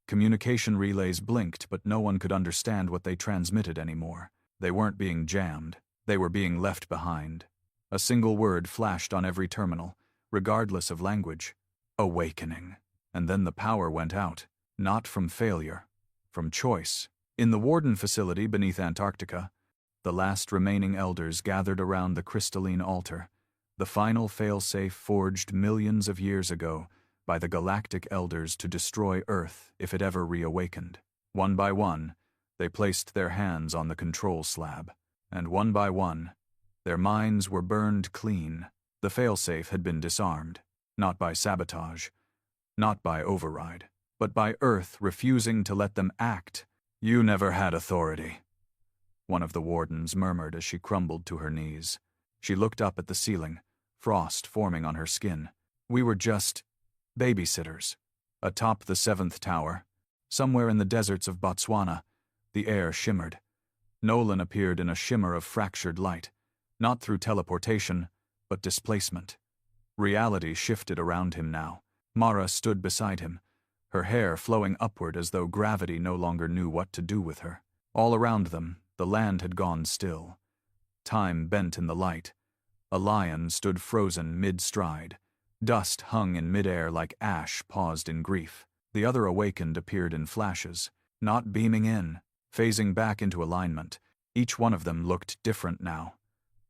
Communication relays blinked, but no one could understand what they transmitted anymore. They weren't being jammed. They were being left behind. A single word flashed on every terminal, regardless of language. "Awakening." And then the power went out. Not from failure, from choice. In the Warden facility beneath Antarctica, the last remaining elders gathered around the crystalline altar, the final failsafe forged millions of years ago by the galactic elders to destroy Earth if it ever reawakened. One by one, they placed their hands on the control slab, and one by one, their minds were burned clean. The failsafe had been disarmed, not by sabotage, not by override, but by Earth refusing to let them act. "You never had authority," one of the wardens murmured as she crumbled to her knees. She looked up at the ceiling, frost forming on her skin. "We were just babysitters." Atop the 7th tower, somewhere in the deserts of Botswana, the air shimmered. Nolan appeared in a shimmer of fractured light, not through teleportation, but displacement. Reality shifted around him now. Mara stood beside him, her hair flowing upward as though gravity no longer knew what to do with her. All around them, the land had gone still. Time bent in the light. A lion stood frozen mid-stride. Dust hung in midair like ash paused in grief. The other awakened appeared in flashes, not beaming in, phasing back into alignment. Each one of them looked different now.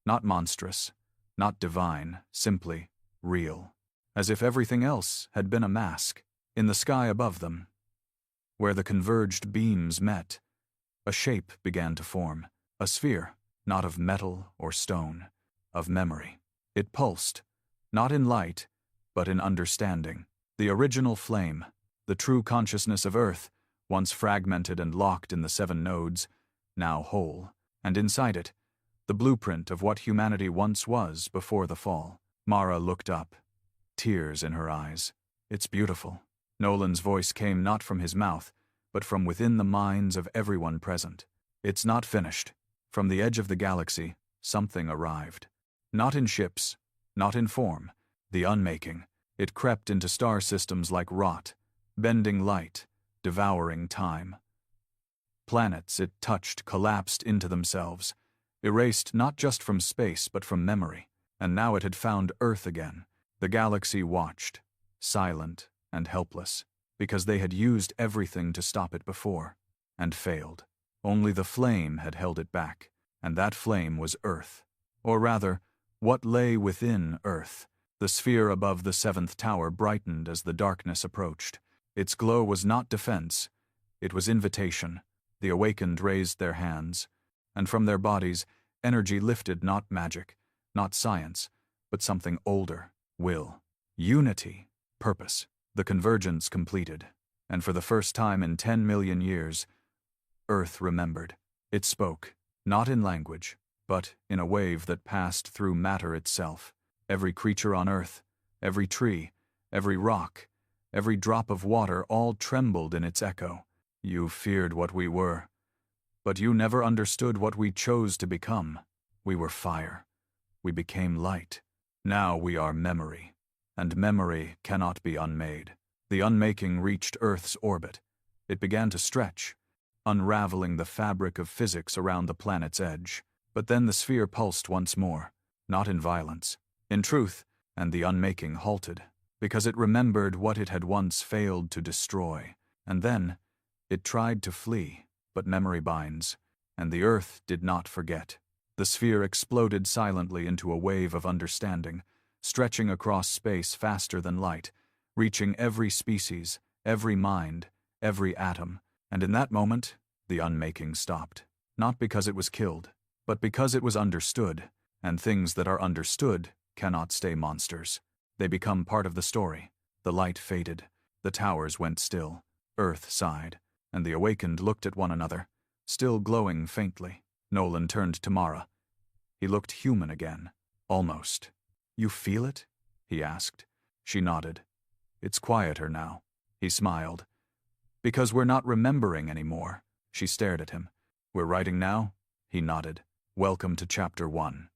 Not monstrous, not divine, simply real. As if everything else had been a mask. In the sky above them, where the converged beams met, a shape began to form. A sphere, not of metal or stone, of memory. It pulsed, not in light, but in understanding. The original flame, the true consciousness of Earth, once fragmented and locked in the 7 nodes, now whole. And inside it, the blueprint of what humanity once was before the fall. Mara looked up, tears in her eyes. "It's beautiful." Nolan's voice came not from his mouth, but from within the minds of everyone present. "It's not finished." From the edge of the galaxy, something arrived. Not in ships, not in form, the unmaking. It crept into star systems like rot, bending light, devouring time. Planets it touched collapsed into themselves. erased not just from space but from memory. And now it had found Earth again. The galaxy watched, silent and helpless, because they had used everything to stop it before, and failed. Only the flame had held it back, and that flame was Earth. Or rather, what lay within Earth. The sphere above the seventh tower brightened as the darkness approached. Its glow was not defense, it was invitation. The awakened raised their hands, and from their bodies, energy lifted, not magic, not science, but something older, will, unity, purpose. The convergence completed, and for the first time in 10 million years, Earth remembered. It spoke, not in language, but in a wave that passed through matter itself. Every creature on Earth, every tree, every rock, every drop of water, all trembled in its echo. You feared what we were, but you never understood what we chose to become. We were fire. We became light. Now we are memory, and memory cannot be unmade. The unmaking reached Earth's orbit. It began to stretch, unraveling the fabric of physics around the planet's edge. But then the sphere pulsed once more, not in violence, in truth, and the unmaking halted, because it remembered what it had once failed to destroy. And then it tried to flee, but memory binds, and the Earth did not forget. The sphere exploded silently into a wave of understanding, stretching across space faster than light, reaching every species, every mind, every atom. And in that moment, the unmaking stopped. Not because it was killed, but because it was understood, and things that are understood cannot stay monsters. They become part of the story. The light faded, the towers went still, Earth sighed, and the awakened looked at one another, still glowing faintly. Nolan turned to Mara. He looked human again, almost. You feel it? He asked. She nodded. It's quieter now. He smiled. Because we're not remembering anymore. She stared at him. We're writing now? He nodded. Welcome to Chapter 1.